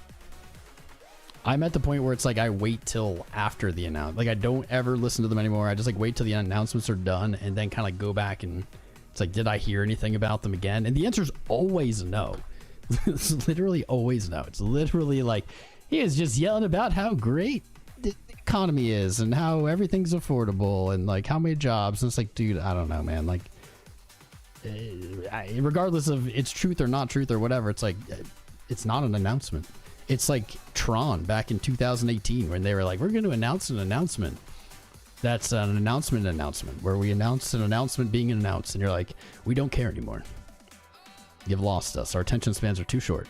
I'm at the point where it's like I wait till after the announcement. Like, I don't ever listen to them anymore. I just like wait till the announcements are done and then kind of go back and it's like, did I hear anything about them again? And the answer is always no. It's literally always no. It's literally like, he is just yelling about how great the economy is and how everything's affordable and like how many jobs. And it's like, dude, I don't know, man. Like, regardless of it's truth or not truth or whatever, it's like, it's not an announcement. It's like Tron back in 2018 when they were like, we're going to announce an announcement. That's an announcement where we announce an announcement being announced. And you're like, we don't care anymore. You've lost us. Our attention spans are too short.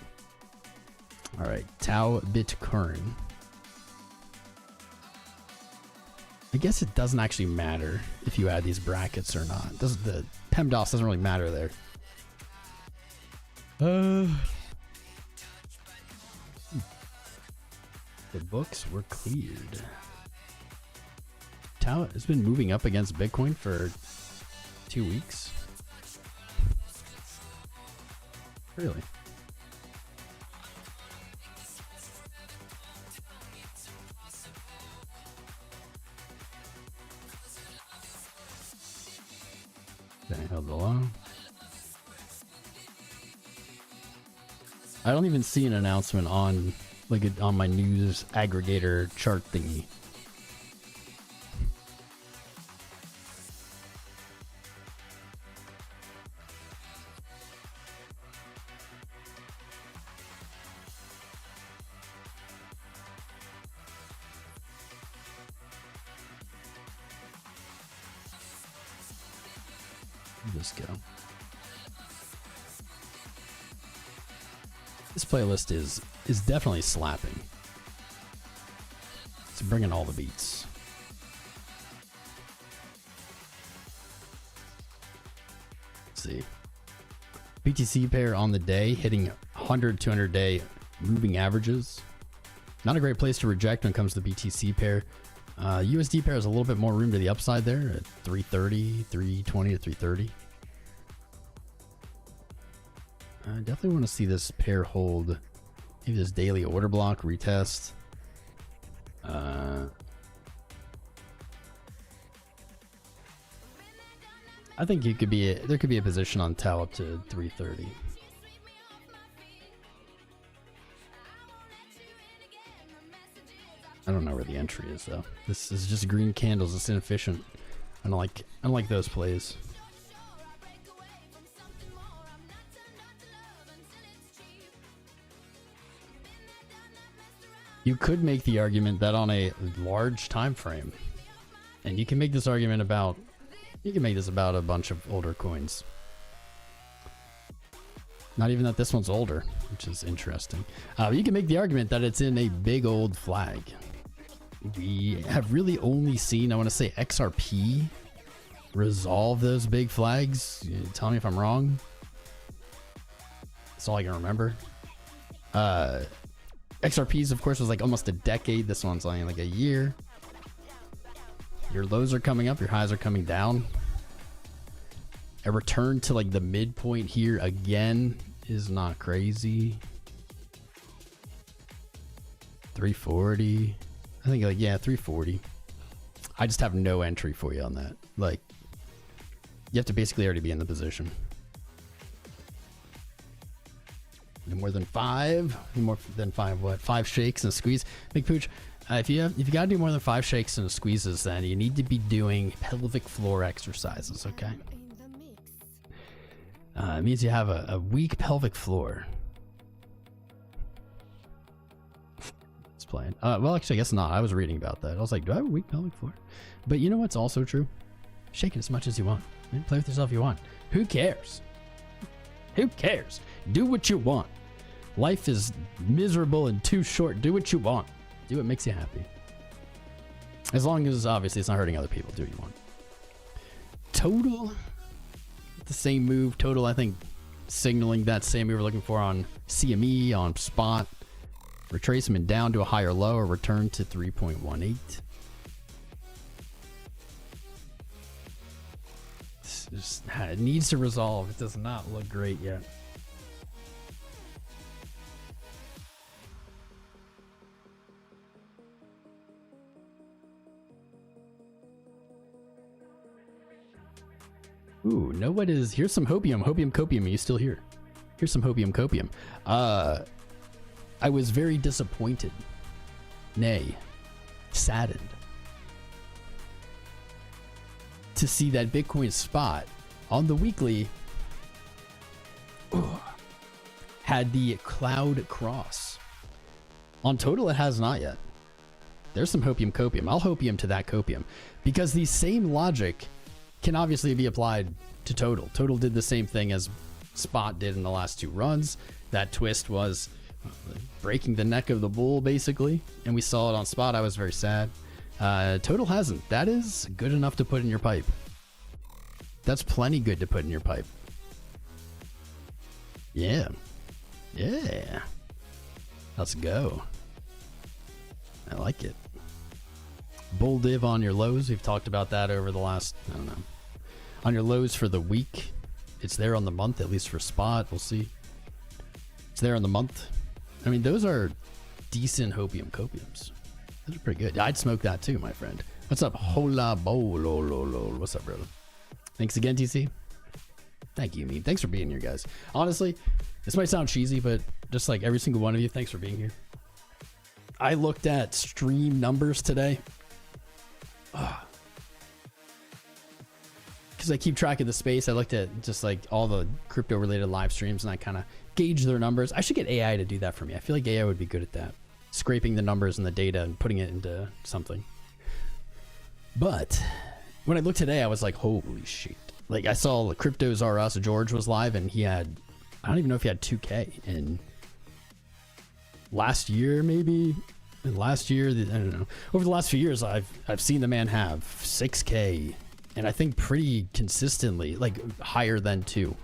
All right. Tau bit current. I guess it doesn't actually matter if you add these brackets or not. The PEMDAS doesn't really matter there. The books were cleared. Tau has been moving up against Bitcoin for 2 weeks. Really? They held the low. I don't even see an announcement on on my news aggregator chart thingy. Just go. This playlist is definitely slapping. It's bringing all the beats. Let's see. BTC pair on the day, hitting 100, 200 day moving averages. Not a great place to reject when it comes to the BTC pair. USD pair has a little bit more room to the upside there at 330, 320 to 330. I definitely want to see this pair hold. Maybe this daily order block retest. I think there could be a position on Tau up to 330. I don't know where the entry is though. This is just green candles. It's inefficient. I don't like those plays. You could make the argument that on a large time frame, and you can make this argument about, a bunch of older coins. Not even that this one's older, which is interesting. You can make the argument that it's in a big old flag. We have really only seen, I want to say, XRP resolve those big flags. Tell me if I'm wrong. That's all I can remember. XRPs, of course, was like almost a decade. This one's only like a year. Your lows are coming up, your highs are coming down. A return to like the midpoint here again is not crazy. 340. I think like, yeah, 340. I just have no entry for you on that. Like, you have to basically already be in the position. No more than five. No more than five. What? 5 shakes and a squeeze. Big Pooch. If you gotta do more than 5 shakes and squeezes, then you need to be doing pelvic floor exercises. Okay. It means you have a weak pelvic floor. It's playing. Well, actually, I guess not. I was reading about that. I was like, do I have a weak pelvic floor? But you know what's also true? Shake it as much as you want. Play with yourself if you want. Who cares? Who cares? Do what you want. Life is miserable and too short. Do what you want. Do what makes you happy. As long as, obviously, it's not hurting other people. Do what you want. Total. The same move. Total, I think, signaling that same move we're looking for on CME, on spot. Retracement down to a higher low, or return to 3.18. It needs to resolve. It does not look great yet. Ooh, know what is? Here's some hopium. Hopium copium. Are you still here? Here's some hopium copium. I was very disappointed. Nay, saddened. To see that Bitcoin spot on the weekly had the cloud cross. On total, it has not yet. There's some hopium copium. I'll hopium to that copium, because the same logic can obviously be applied to total. Total did the same thing as spot did in the last 2 runs. That twist was breaking the neck of the bull, basically, and we saw it on spot. I was very sad. Total hasn't. That is good enough to put in your pipe. That's plenty good to put in your pipe. Yeah. Yeah. Let's go. I like it. Bull div on your lows. We've talked about that over the last, I don't know. On your lows for the week. It's there on the month, at least for spot. We'll see. It's there on the month. I mean, those are decent hopium copiums. Those are pretty good. I'd smoke that too, my friend. What's up? Hola bololo. What's up, brother? Thanks again, TC. Thank you, Meme. Thanks for being here, guys. Honestly, this might sound cheesy, but just like every single one of you, thanks for being here. I looked at stream numbers today. Because I keep track of the space. I looked at just like all the crypto related live streams, and I kind of gauge their numbers. I should get AI to do that for me. I feel like AI would be good at that. Scraping the numbers and the data and putting it into something. But when I looked today, I was like, holy shit. Like, I saw the Cryptos R Us, George was live, and he had, I don't even know if he had 2K. And last year, maybe? Last year, I don't know. Over the last few years, I've seen the man have 6K, and I think pretty consistently, like higher than 2.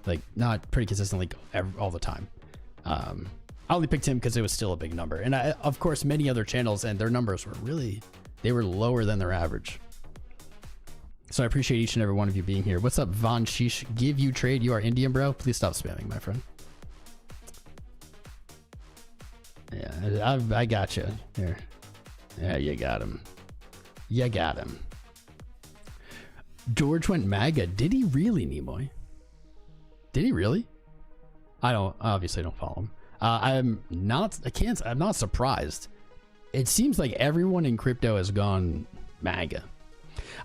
Like, not pretty consistently all the time. I only picked him because it was still a big number. And of course, many other channels and their numbers were really, they were lower than their average. So I appreciate each and every one of you being here. What's up, Von Sheesh? Give you trade. You are Indian, bro. Please stop spamming, my friend. Yeah, I got you. Here. Yeah, you got him. You got him. George went MAGA. Did he really, Nimoy? Did he really? I obviously don't follow him. I'm not surprised. It seems like everyone in crypto has gone MAGA.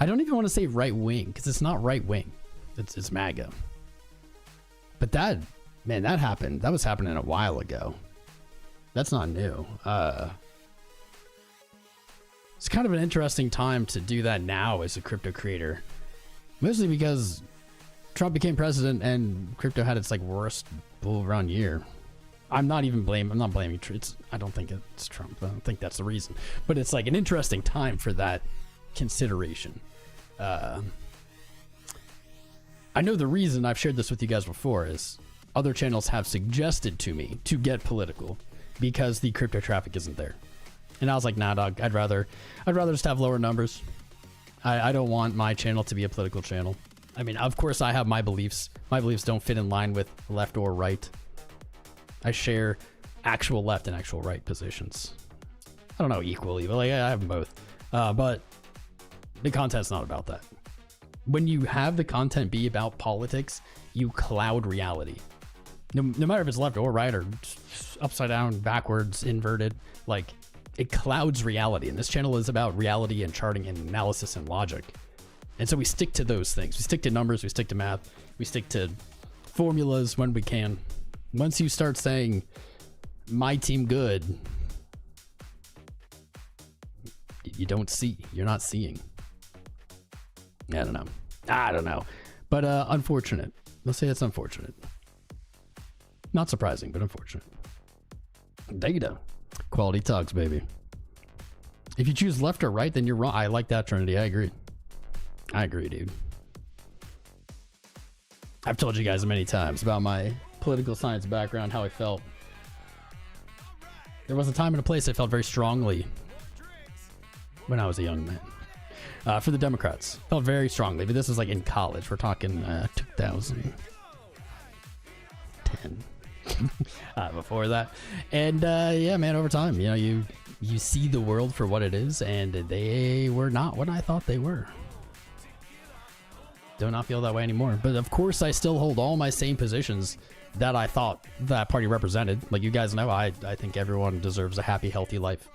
I don't even want to say right wing, because it's not right wing. It's MAGA. But that happened. That was happening a while ago. That's not new. It's kind of an interesting time to do that now as a crypto creator. Mostly because Trump became president and crypto had its like worst bull run year. I'm not blaming I don't think it's Trump. I don't think that's the reason. But it's like an interesting time for that consideration. I know the reason, I've shared this with you guys before, is other channels have suggested to me to get political because the crypto traffic isn't there. And I was like, nah, dog, I'd rather just have lower numbers. I don't want my channel to be a political channel. I mean, of course I have my beliefs. My beliefs don't fit in line with left or right. I share actual left and actual right positions. I don't know equally, but like I have them both. But the content's not about that. When you have the content be about politics, you cloud reality. No matter if it's left or right or upside down, backwards, inverted, like it clouds reality. And this channel is about reality and charting and analysis and logic. And so we stick to those things. We stick to numbers, we stick to math, we stick to formulas when we can. Once you start saying my team good, you're not seeing. I don't know. But unfortunate. Let's say it's unfortunate. Not surprising, but unfortunate. Data. Quality talks, baby. If you choose left or right, then you're wrong. I like that, Trinity. I agree, dude. I've told you guys many times about my political science background, how I felt. There was a time and a place I felt very strongly when I was a young man. For the Democrats, felt very strongly, but this was like in college. We're talking 2010. Before that. And yeah, man, over time, you know, you see the world for what it is, and they were not what I thought they were. Do not feel that way anymore. But of course, I still hold all my same positions that I thought that party represented. Like you guys know, I think everyone deserves a happy, healthy life.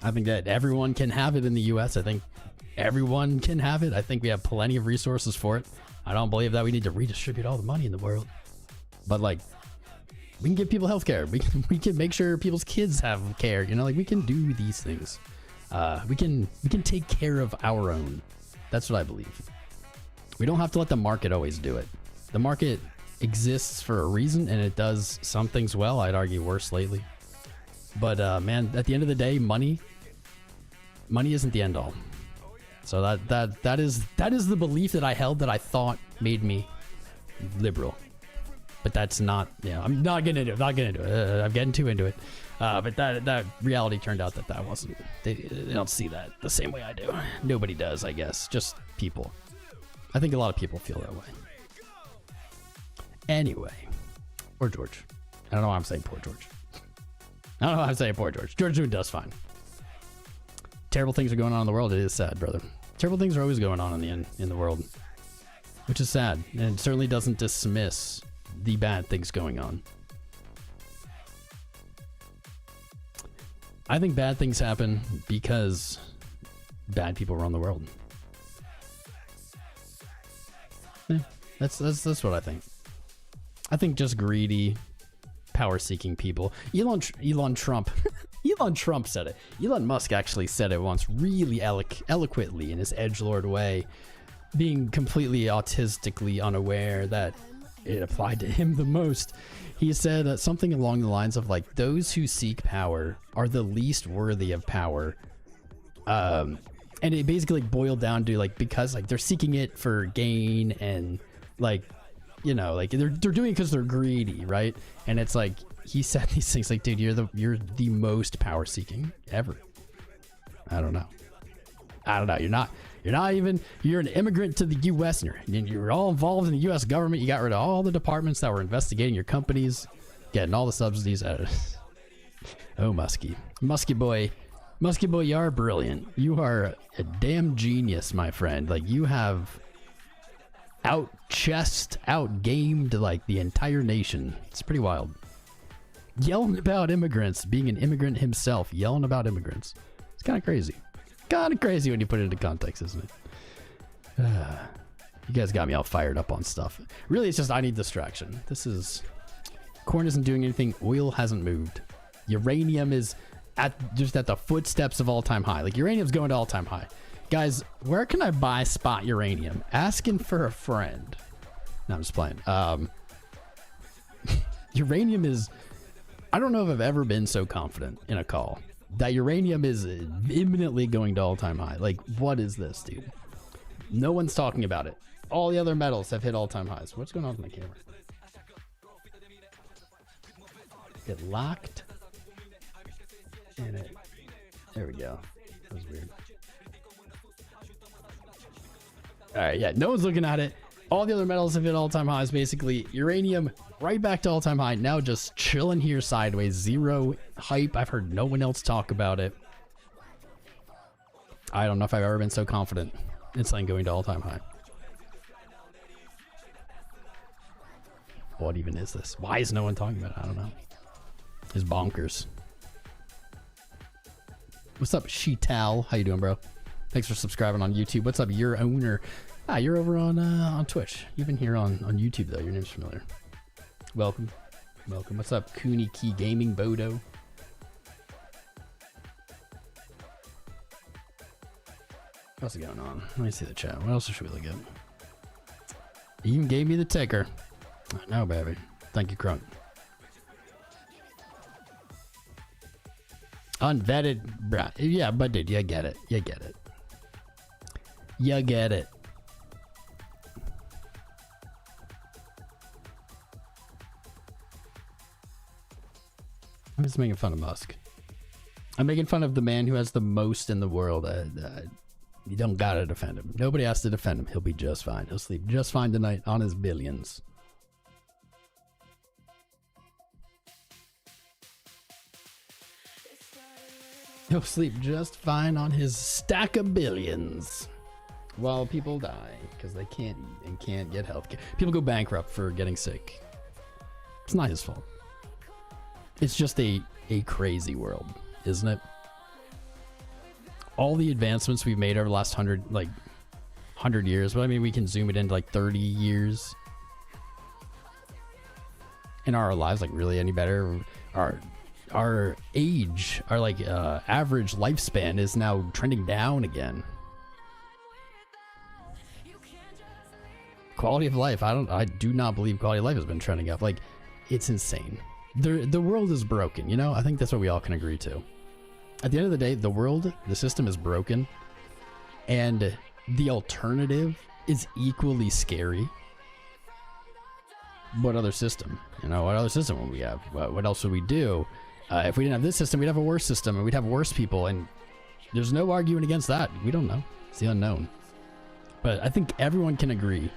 I think that everyone can have it in the US. I think everyone can have it. I think we have plenty of resources for it. I don't believe that we need to redistribute all the money in the world. But like, we can give people health care. We can make sure people's kids have care. You know, like we can do these things. We can take care of our own. That's what I believe. We don't have to let the market always do it. The market exists for a reason, and it does some things well. I'd argue worse lately. But man, at the end of the day, money isn't the end all. So that is the belief that I held that I thought made me liberal. But that's not, you know, I'm not getting into it. I'm getting too into it. But that reality turned out that wasn't, they don't see that the same way I do. Nobody does, I guess. Just people. I think a lot of people feel that way. Anyway, poor George. I don't know why I'm saying poor George. I don't know why I'm saying poor George. George doing just fine. Terrible things are going on in the world. It is sad, brother. Terrible things are always going on in the world, which is sad, and it certainly doesn't dismiss the bad things going on. I think bad things happen because bad people run the world. Yeah, that's what I think. I think just greedy, power-seeking people. Elon Trump. Elon Trump said it. Elon Musk actually said it once really eloquently in his edgelord way. being completely autistically unaware that it applied to him the most, he said something along the lines of like, those who seek power are the least worthy of power. And it basically like boiled down to like, because like they're seeking it for gain and like, you know, like they're doing it because they're greedy, right? And it's like, he said these things like, dude, you're the most power seeking ever. I don't know. You're an immigrant to the U.S. and you're all involved in the U.S. government. You got rid of all the departments that were investigating your companies, getting all the subsidies out of it. Oh, Muskie boy, you are brilliant. You are a damn genius, my friend. Like, you have outgamed like the entire nation. It's pretty wild. Yelling about immigrants, being an immigrant himself, yelling about immigrants. It's kind of crazy. Kind of crazy when you put it into context, isn't it? You guys got me all fired up on stuff. Really, it's just I need distraction. Corn isn't doing anything. Oil hasn't moved. Uranium is just at the footsteps of all-time high. Like, uranium's going to all-time high. Guys, where can I buy spot uranium? Asking for a friend. No, I'm just playing. Uranium is... I don't know if I've ever been so confident in a call that uranium is imminently going to all-time high. Like, what is this, dude? No one's talking about it. All the other metals have hit all-time highs. What's going on with my camera? Get locked. And it. There we go. That was weird. Alright, yeah, no one's looking at it. All the other metals have hit all-time highs, basically. Uranium, right back to all-time high. Now just chilling here sideways. Zero hype. I've heard no one else talk about it. I don't know if I've ever been so confident in something going to all-time high. What even is this? Why is no one talking about it? I don't know. It's bonkers. What's up, Sheetal? How you doing, bro? Thanks for subscribing on YouTube. What's up, your owner? Ah, you're over on Twitch. You've been here on YouTube though. Your name's familiar. Welcome. What's up, 𝐂𝐡𝐚𝐫𝐭 Gaming Bodo? What's going on? Let me see the chat. What else should we look at? You even gave me the ticker. I know, baby. Thank you, Crunk. Unvetted, bruh. Yeah, but dude, you get it. You get it. You get it. I'm just making fun of Musk. I'm making fun of the man who has the most in the world. You don't gotta defend him. Nobody has to defend him. He'll be just fine. He'll sleep just fine tonight on his billions. He'll sleep just fine on his stack of billions while people die because they can't eat and can't get health care. People go bankrupt for getting sick. It's not his fault. It's just a crazy world, isn't it? All the advancements we've made over the last 100 years, but I mean, we can zoom it into like 30 years. And are our lives like really any better? Our age, our like average lifespan is now trending down again. Quality of life, I do not believe quality of life has been trending up. Like, it's insane. The world is broken, you know? I think that's what we all can agree to. At the end of the day, the system is broken, and the alternative is equally scary. What other system? You know, what other system would we have? What else would we do? If we didn't have this system, we'd have a worse system, and we'd have worse people, and there's no arguing against that. We don't know. It's the unknown. But I think everyone can agree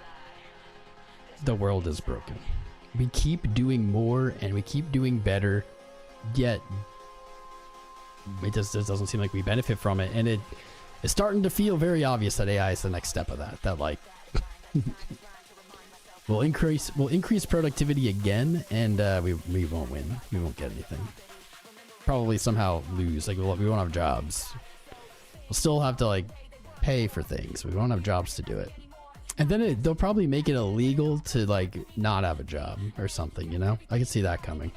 the world is broken. We keep doing more, and we keep doing better, yet it just doesn't seem like we benefit from it, and it's starting to feel very obvious that AI is the next step of that. That like we'll increase productivity again, and we won't win. We won't get anything. Probably somehow lose. Like we won't have jobs. We'll still have to like pay for things. We won't have jobs to do it. And then they'll probably make it illegal to like not have a job or something, you know? I can see that coming.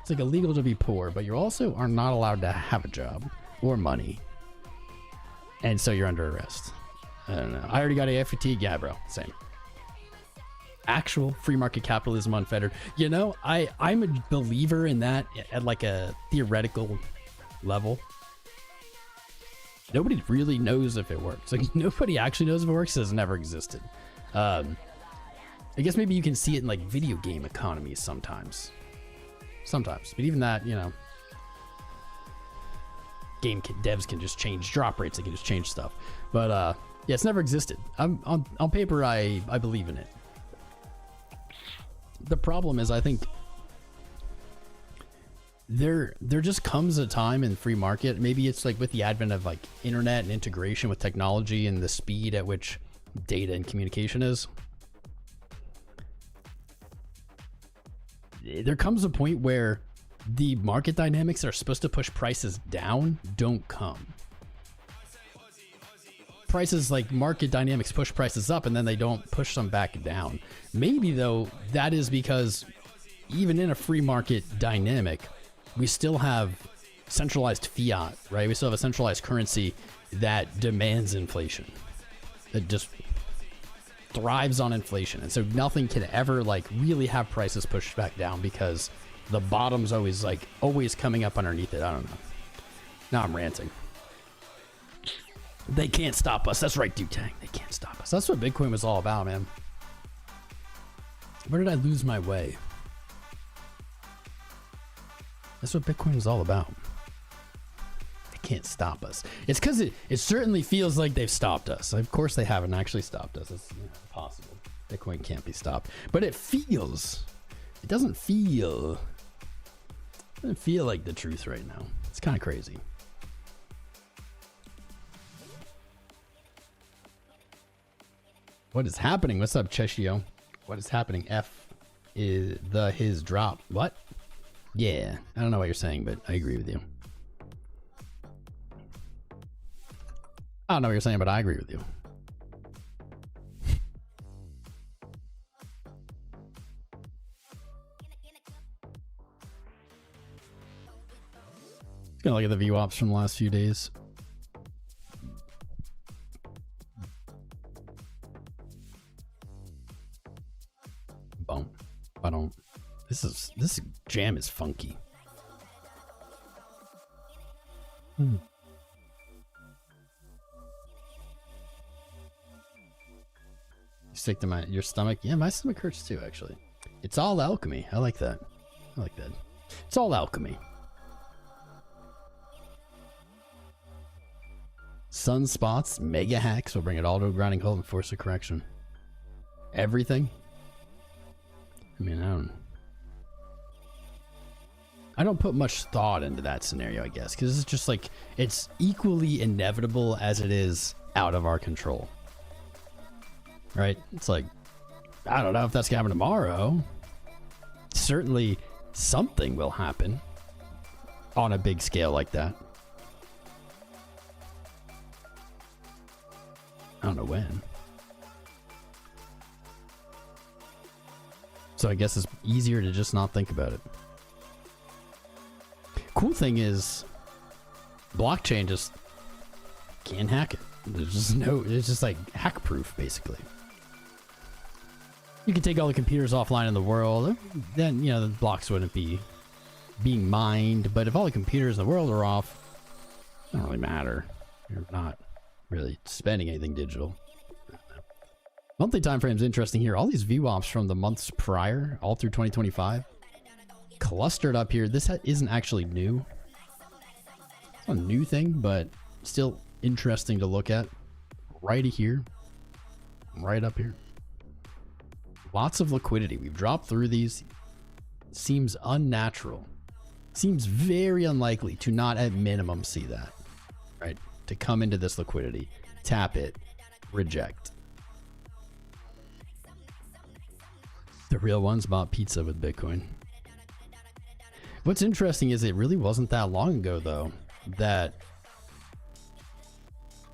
It's like illegal to be poor, but you also are not allowed to have a job or money. And so you're under arrest. I don't know. I already got AF fatigue. Yeah, bro. Same. Actual free market capitalism unfettered. You know, I'm a believer in that at like a theoretical level. Nobody really knows if it works. Like, nobody actually knows if it works. It's never existed. I guess maybe you can see it in like video game economies sometimes. But even that, you know, devs can just change drop rates. They can just change stuff. But yeah, it's never existed. On paper, I believe in it. The problem is, I think there just comes a time in free market, maybe it's like with the advent of like internet and integration with technology and the speed at which data and communication is, there comes a point where the market dynamics that are supposed to push prices down don't come. Prices, like market dynamics, push prices up and then they don't push them back down. Maybe though that is because even in a free market dynamic, we still have centralized fiat, right? We still have a centralized currency that demands inflation, that just thrives on inflation. And so nothing can ever like really have prices pushed back down because the bottom's always coming up underneath it. I don't know. Now I'm ranting. They can't stop us. That's right, Dude-Tang. They can't stop us. That's what Bitcoin was all about, man. Where did I lose my way? That's what Bitcoin is all about. They can't stop us. It's because it certainly feels like they've stopped us. Of course they haven't actually stopped us. It's impossible. Bitcoin can't be stopped. But it feels. It doesn't feel like the truth right now. It's kind of crazy. What is happening? What's up, Cheshio? What is happening? F is his drop. What? Yeah, I don't know what you're saying, but I agree with you. I don't know what you're saying, but I agree with you. Just gonna look at the view ops from the last few days. I don't. This jam is funky. You stick to your stomach? Yeah, my stomach hurts too, actually. It's all alchemy. I like that. It's all alchemy. Sunspots, mega hacks will bring it all to a grinding halt and force a correction. Everything? I mean, I don't put much thought into that scenario, I guess, because it's just like, it's equally inevitable as it is out of our control. Right? It's like, I don't know if that's gonna happen tomorrow. Certainly something will happen on a big scale like that. I don't know when. So I guess it's easier to just not think about it. Cool thing is, blockchain just can't hack it. There's just it's just like hack proof, basically. You can take all the computers offline in the world, then, you know, the blocks wouldn't be being mined. But if all the computers in the world are off, it doesn't really matter. You're not really spending anything digital. Monthly time frame is interesting here. All these VWAPs from the months prior, all through 2025, clustered up here. This isn't actually new. It's not a new thing, but still interesting to look at. Right here, right up here. Lots of liquidity. We've dropped through these. Seems unnatural. Seems very unlikely to not at minimum see that, right? To come into this liquidity, tap it, reject. The real ones bought pizza with Bitcoin. What's interesting is it really wasn't that long ago, though, that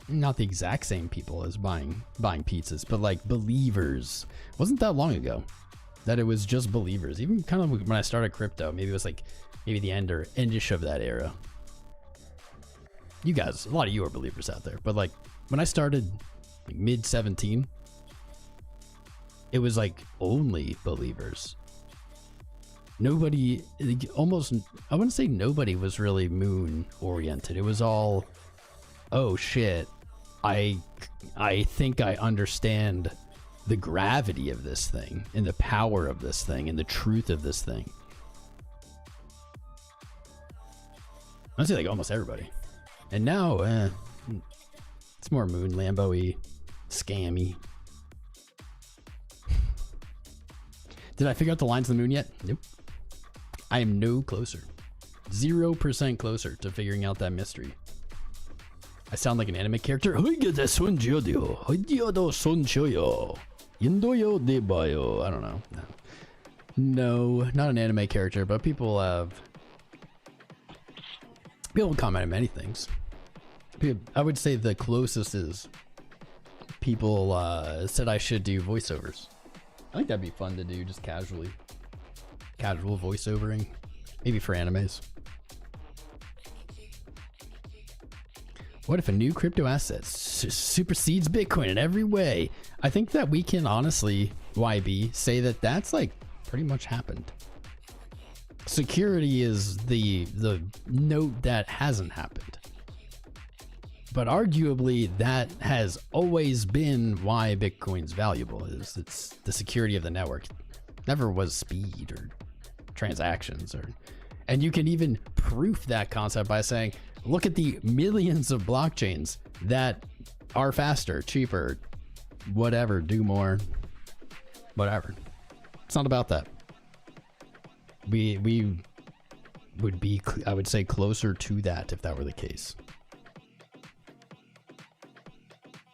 not the exact same people as buying pizzas, but like believers. Wasn't that long ago that it was just believers. Even kind of when I started crypto, maybe it was like the end or endish of that era. You guys, a lot of you are believers out there, but like when I started like mid 17, it was like only believers. Nobody, almost, I wouldn't say nobody was really moon oriented. It was all, oh shit, I think I understand the gravity of this thing and the power of this thing and the truth of this thing. I'd say like almost everybody. And now, it's more moon Lambo-y, scammy. Did I figure out the lines of the moon yet? Nope. I am no closer. 0% closer to figuring out that mystery. I sound like an anime character. I don't know. No, not an anime character, but people comment on many things. I would say the closest is people said I should do voiceovers. I think that'd be fun to do, just casual voiceovering, maybe for animes. What if a new crypto asset supersedes Bitcoin in every way? I think that we can honestly, YB, say that that's like pretty much happened. Security is the note that hasn't happened. But arguably that has always been why Bitcoin's valuable, is it's the security of the network. Never was speed or transactions, and you can even proof that concept by saying, look at the millions of blockchains that are faster, cheaper, whatever, do more, whatever. It's not about that. We would be, I would say, closer to that if that were the case.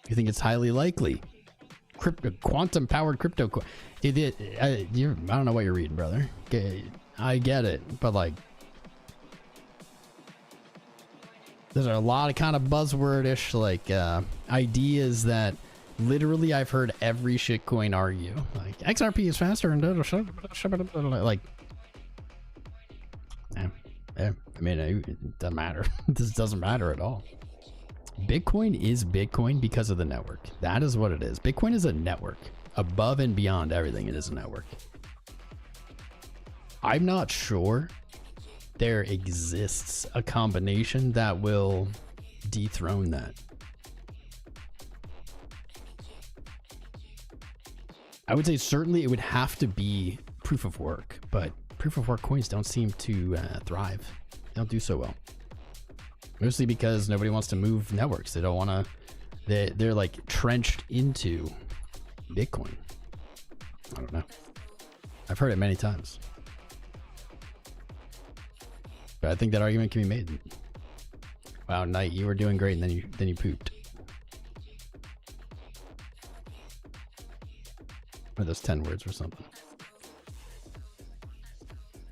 You think it's highly likely? Quantum powered crypto. Dude, I don't know what you're reading, brother. I get it, but like, there's a lot of kind of buzzword-ish like ideas that literally I've heard every shitcoin argue. Like XRP is faster and like, I mean, it doesn't matter. This doesn't matter at all. Bitcoin is Bitcoin because of the network. That is what it is. Bitcoin is a network. Above and beyond everything, it is a network. I'm not sure there exists a combination that will dethrone that. I would say certainly it would have to be proof of work, but proof of work coins don't seem to thrive. They don't do so well. Mostly because nobody wants to move networks. They don't want to, they're like trenched into Bitcoin. I don't know. I've heard it many times. But I think that argument can be made. Wow, Knight, you were doing great and then you pooped. Or those 10 words or something.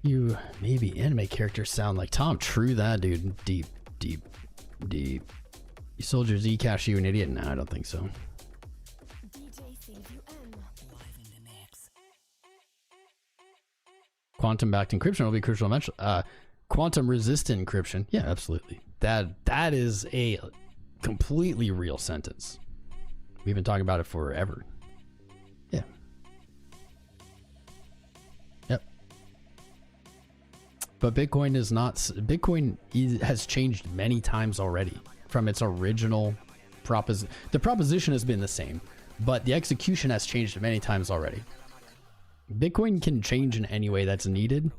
You maybe anime characters sound like Tom. True that, dude. Deep. You sold your Zcash, you an idiot? No, I don't think so. Quantum backed encryption will be crucial eventually. Quantum resistant encryption. Yeah, absolutely. That is a completely real sentence. We've been talking about it forever. Yeah. Yep. But Bitcoin is not. Bitcoin has changed many times already from its original proposition. The proposition has been the same, but the execution has changed many times already. Bitcoin can change in any way that's needed.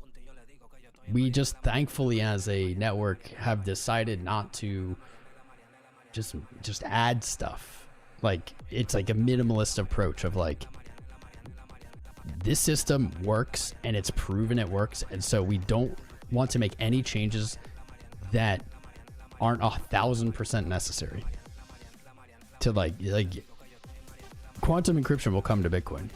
We just thankfully as a network have decided not to just add stuff. Like it's like a minimalist approach of like, this system works and it's proven it works, and so we don't want to make any changes that aren't 1,000% necessary to like quantum encryption will come to Bitcoin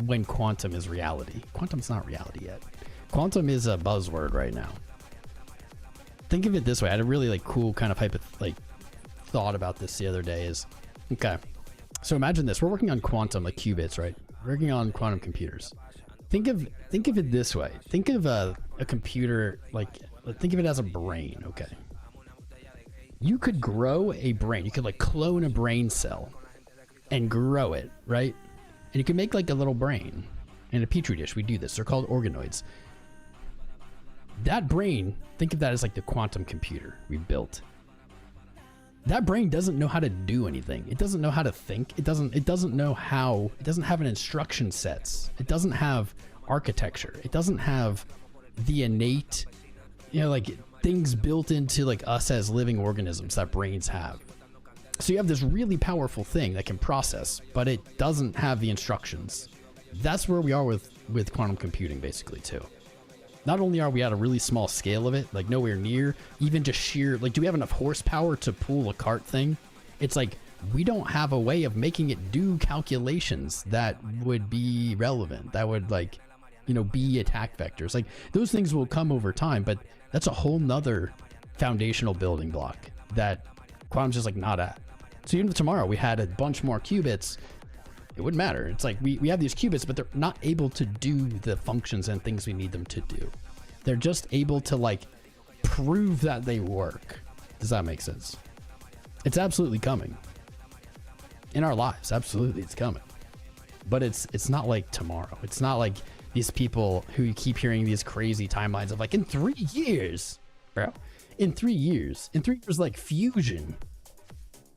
when quantum is reality. Quantum's not reality yet. Quantum is a buzzword right now. Think of it this way. I had a really cool kind of thought about this the other day. Is okay. So imagine this. We're working on quantum, like qubits, right? We're working on quantum computers. Think of it this way. Think of a computer think of it as a brain. Okay. You could grow a brain. You could clone a brain cell and grow it, right? And you can make like a little brain in a petri dish. We do this. They're called organoids. That brain, think of that as like the quantum computer we built. That brain doesn't know how to do anything. It doesn't know how to think. It doesn't know how, it doesn't have an instruction sets. It doesn't have architecture. It doesn't have the innate, you know, like things built into like us as living organisms that brains have. So you have this really powerful thing that can process, but it doesn't have the instructions. That's where we are with quantum computing basically too. Not only are we at a really small scale of it, like nowhere near even just sheer, like, do we have enough horsepower to pull a cart thing? It's like, we don't have a way of making it do calculations that would be relevant, that would, like, you know, be attack vectors. Like, those things will come over time, but that's a whole nother foundational building block that quantum's just like not at. So even if tomorrow we had a bunch more qubits, it wouldn't matter. It's like we have these qubits, but they're not able to do the functions and things we need them to do. They're just able to like prove that they work. Does that make sense? It's absolutely coming in our lives. Absolutely, it's coming. But it's not like tomorrow. It's not like these people who you keep hearing these crazy timelines of like in 3 years, bro. In 3 years, like fusion.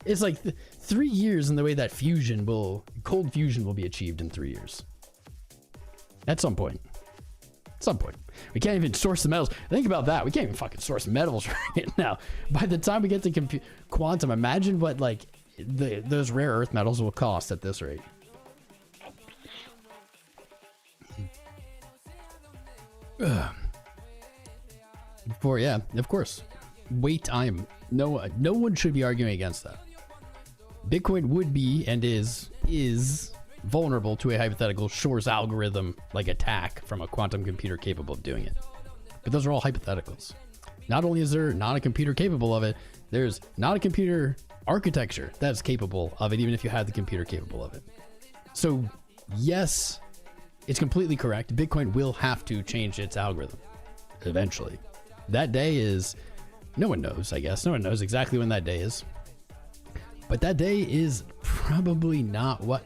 It's like 3 years in the way that cold fusion will be achieved in 3 years. At some point. We can't even source the metals. Think about that. We can't even fucking source metals right now. By the time we get to quantum, imagine what like those rare earth metals will cost at this rate. Yeah, of course. Wait time. No one should be arguing against that. Bitcoin would be and is vulnerable to a hypothetical Shor's algorithm like attack from a quantum computer capable of doing it. But those are all hypotheticals. Not only is there not a computer capable of it, there's not a computer architecture that's capable of it, even if you had the computer capable of it. So yes, it's completely correct. Bitcoin will have to change its algorithm eventually. That day is, no one knows, I guess. No one knows exactly when that day is. But that day is probably not what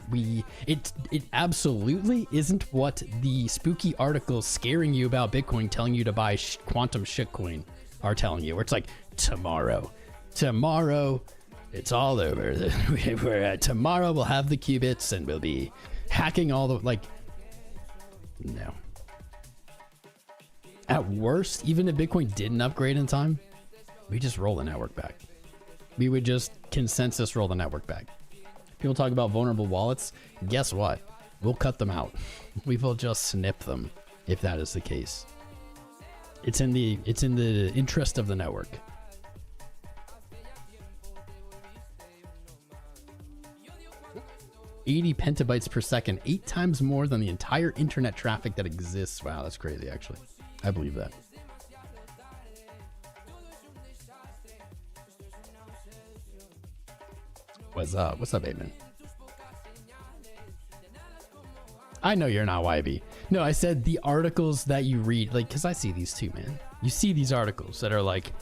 it absolutely isn't what the spooky articles scaring you about Bitcoin, telling you to buy quantum shitcoin are telling you. Where it's like, tomorrow, it's all over. Tomorrow we'll have the qubits and we'll be hacking all the, like, no. At worst, even if Bitcoin didn't upgrade in time, we just roll the network back. We would just consensus roll the network back. People talk about vulnerable wallets. Guess what? We'll cut them out. We will just snip them if that is the case. It's in the interest of the network. "80 petabytes per second, 8 times more than the entire internet traffic that exists." Wow, that's crazy, actually. I believe that. What's up? What's up, Aiden? I know you're not YB. No, I said the articles that you read, like, because I see these too, man. You see these articles that are like,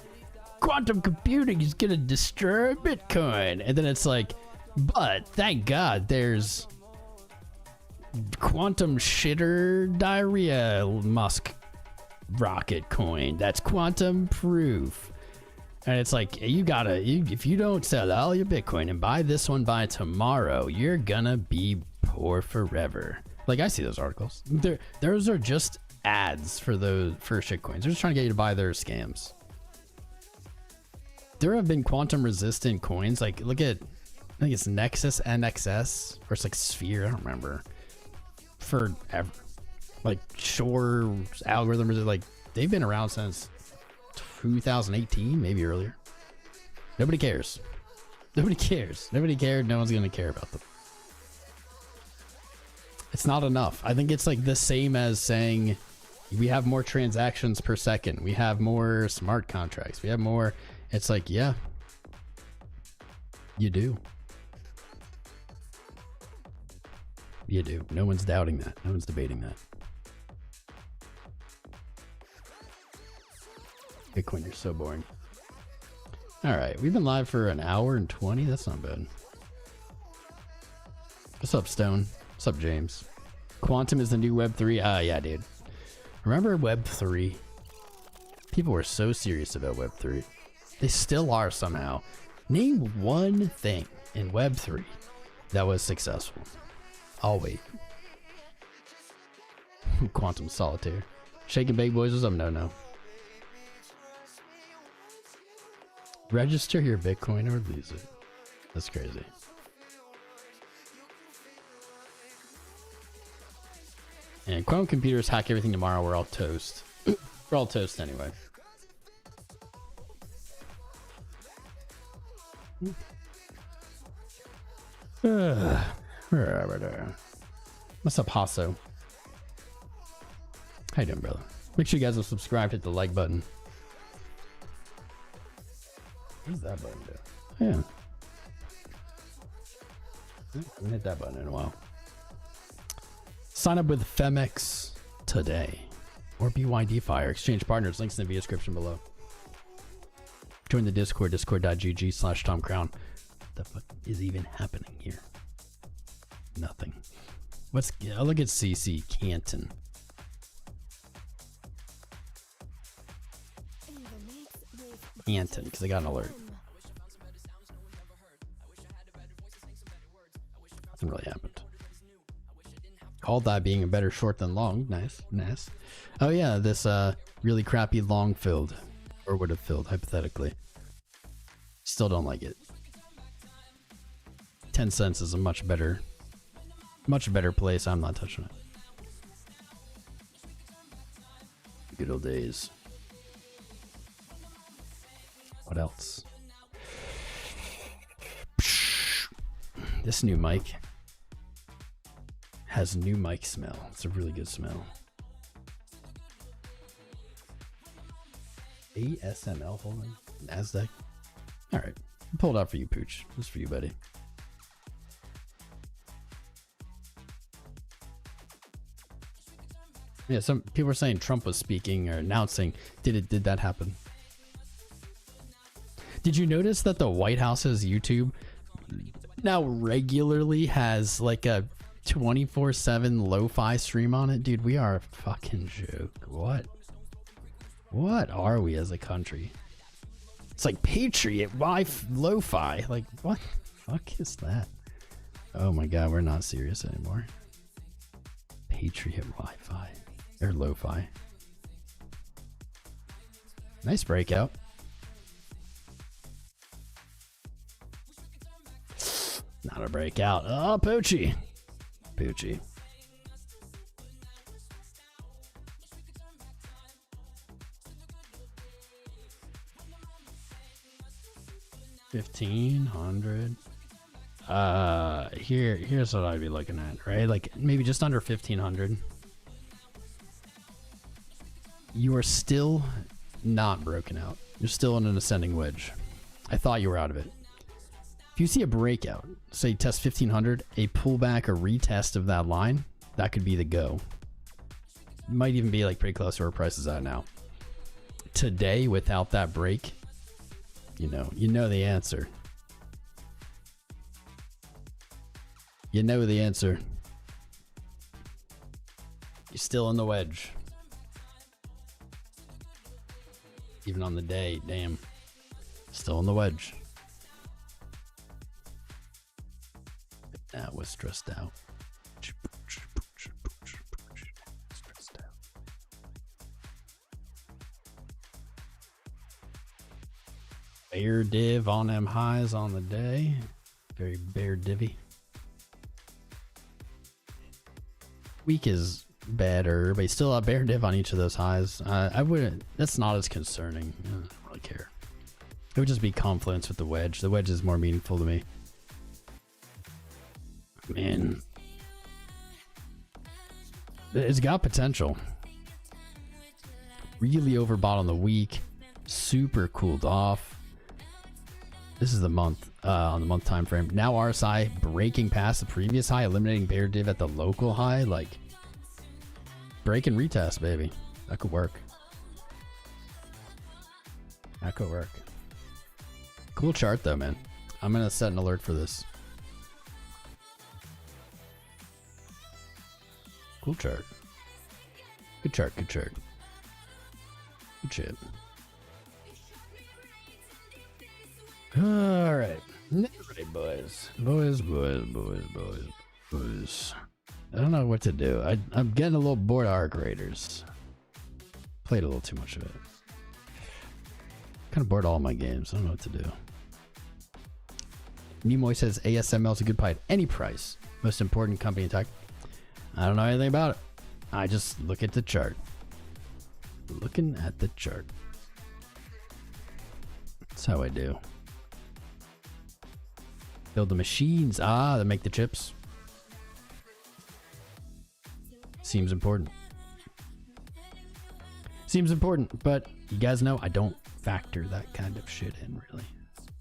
quantum computing is going to destroy Bitcoin. And then it's like, but thank God there's quantum shitter diarrhea Musk rocket coin that's quantum proof. And it's like, if you don't sell all your Bitcoin and buy this one by tomorrow, you're gonna be poor forever. Like, I see those articles. Those are just ads for shitcoins. They're just trying to get you to buy their scams. There have been quantum resistant coins. Like, look at, I think it's Nexus NXS, or it's like Sphere, I don't remember. Forever. Like, Shor's algorithm, like, they've been around since 2018, maybe earlier. Nobody cares. Nobody cares. Nobody cared. No one's gonna care about them. It's not enough. I think it's like the same as saying we have more transactions per second. We have more smart contracts. We have more. It's like, yeah, you do. You do. No one's doubting that. No one's debating that. Bitcoin, you're so boring. All right, we've been live for an hour and 20. That's not bad. What's up, Stone? What's up, James? Quantum is the new Web 3. Yeah, dude. Remember Web 3? People were so serious about Web 3. They still are somehow. Name one thing in Web 3 that was successful. I'll wait. Quantum Solitaire. Shaking Big Boys was up? No. Register your Bitcoin or lose it. That's crazy. And quantum computers hack everything tomorrow. We're all toast. We're all toast anyway. What's up, Hasso? How you doing, brother? Make sure you guys will subscribe, hit the like button. What does that button do? Yeah. I haven't hit that button in a while. Sign up with Femex today. Or BYD Fire. Exchange partners. Links in the video description below. Join the Discord. Discord.gg/TomCrown. What the fuck is even happening here? Nothing. Look at 𝐂𝐡𝐚𝐫𝐭 𝐎𝐧, because I got an alert. Nothing really happened. Called that being a better short than long. Nice. Oh yeah, this really crappy long filled, or would have filled hypothetically. Still don't like it. 10 cents is a much better place. I'm not touching it. Good old days. What else? This new mic has new mic smell. It's a really good smell. ASML holding NASDAQ. All right, pull it out for you, Pooch. This is for you, buddy. Yeah, some people were saying Trump was speaking or announcing. Did that happen? Did you notice that the White House's YouTube now regularly has like a 24/7 lo-fi stream on it? Dude, we are a fucking joke. What are we as a country? It's like Patriot lo-fi. Like, what the fuck is that? Oh my god, we're not serious anymore. Patriot Wi-Fi. Or lo-fi. Nice breakout. Not a breakout. Oh, Poochie. Poochie. $1,500. Here's what I'd be looking at, right? Like maybe just under 1,500. You are still not broken out. You're still in an ascending wedge. I thought you were out of it. If you see a breakout, say test 1,500, a pullback or retest of that line, that could be the go. Might even be like pretty close to where price is at now. Today, without that break, you know the answer. You know the answer. You're still in the wedge. Even on the day, damn. Still in the wedge. That was stressed out. Stressed out. Bear div on them highs on the day. Very bear divvy. Week is better, but still a bear div on each of those highs. I wouldn't. That's not as concerning. I don't really care. It would just be confluence with the wedge. The wedge is more meaningful to me. Man, it's got potential. Really overbought on the week. Super cooled off. This is the month, on the month time frame. Now RSI breaking past the previous high, eliminating bear div at the local high. Like, break and retest, baby. That could work. That could work. Cool chart though, man. I'm gonna set an alert for this. Cool chart. Good chart, good chart. Good shit. Alright. Alright, boys. Boys. I don't know what to do. I'm getting a little bored of Arc Raiders. Played a little too much of it. Kind of bored all my games. I don't know what to do. Nimoy says ASML is a good buy at any price. Most important company in tech. I don't know anything about it. I just look at the chart. Looking at the chart. That's how I do. Build the machines. Ah, that make the chips. Seems important. Seems important, but you guys know I don't factor that kind of shit in, really.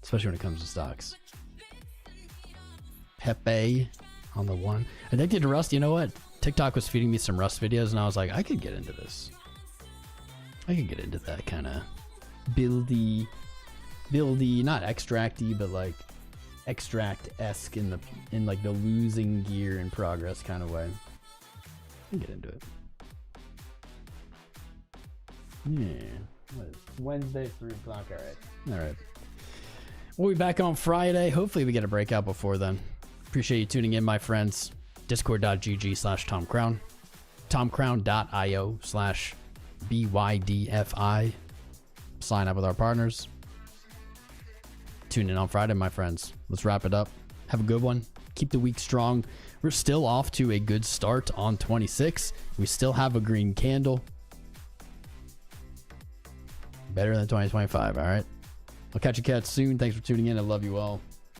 Especially when it comes to stocks. Pepe on the one. Addicted to Rust, you know what? TikTok was feeding me some Rust videos, and I was like, I could get into this. I could get into that kind of buildy, not extracty, but like extract-esque in like the losing gear in progress kind of way. I can get into it. Yeah. What is it? Wednesday, 3 o'clock. All right. We'll be back on Friday. Hopefully we get a breakout before then. Appreciate you tuning in, my friends. Discord.gg/TomCrown. TomCrown.io/BYDFI. Sign up with our partners. Tune in on Friday, my friends. Let's wrap it up. Have a good one. Keep the week strong. We're still off to a good start on 26. We still have a green candle. Better than 2025, all right? I'll catch you cats soon. Thanks for tuning in. I love you all.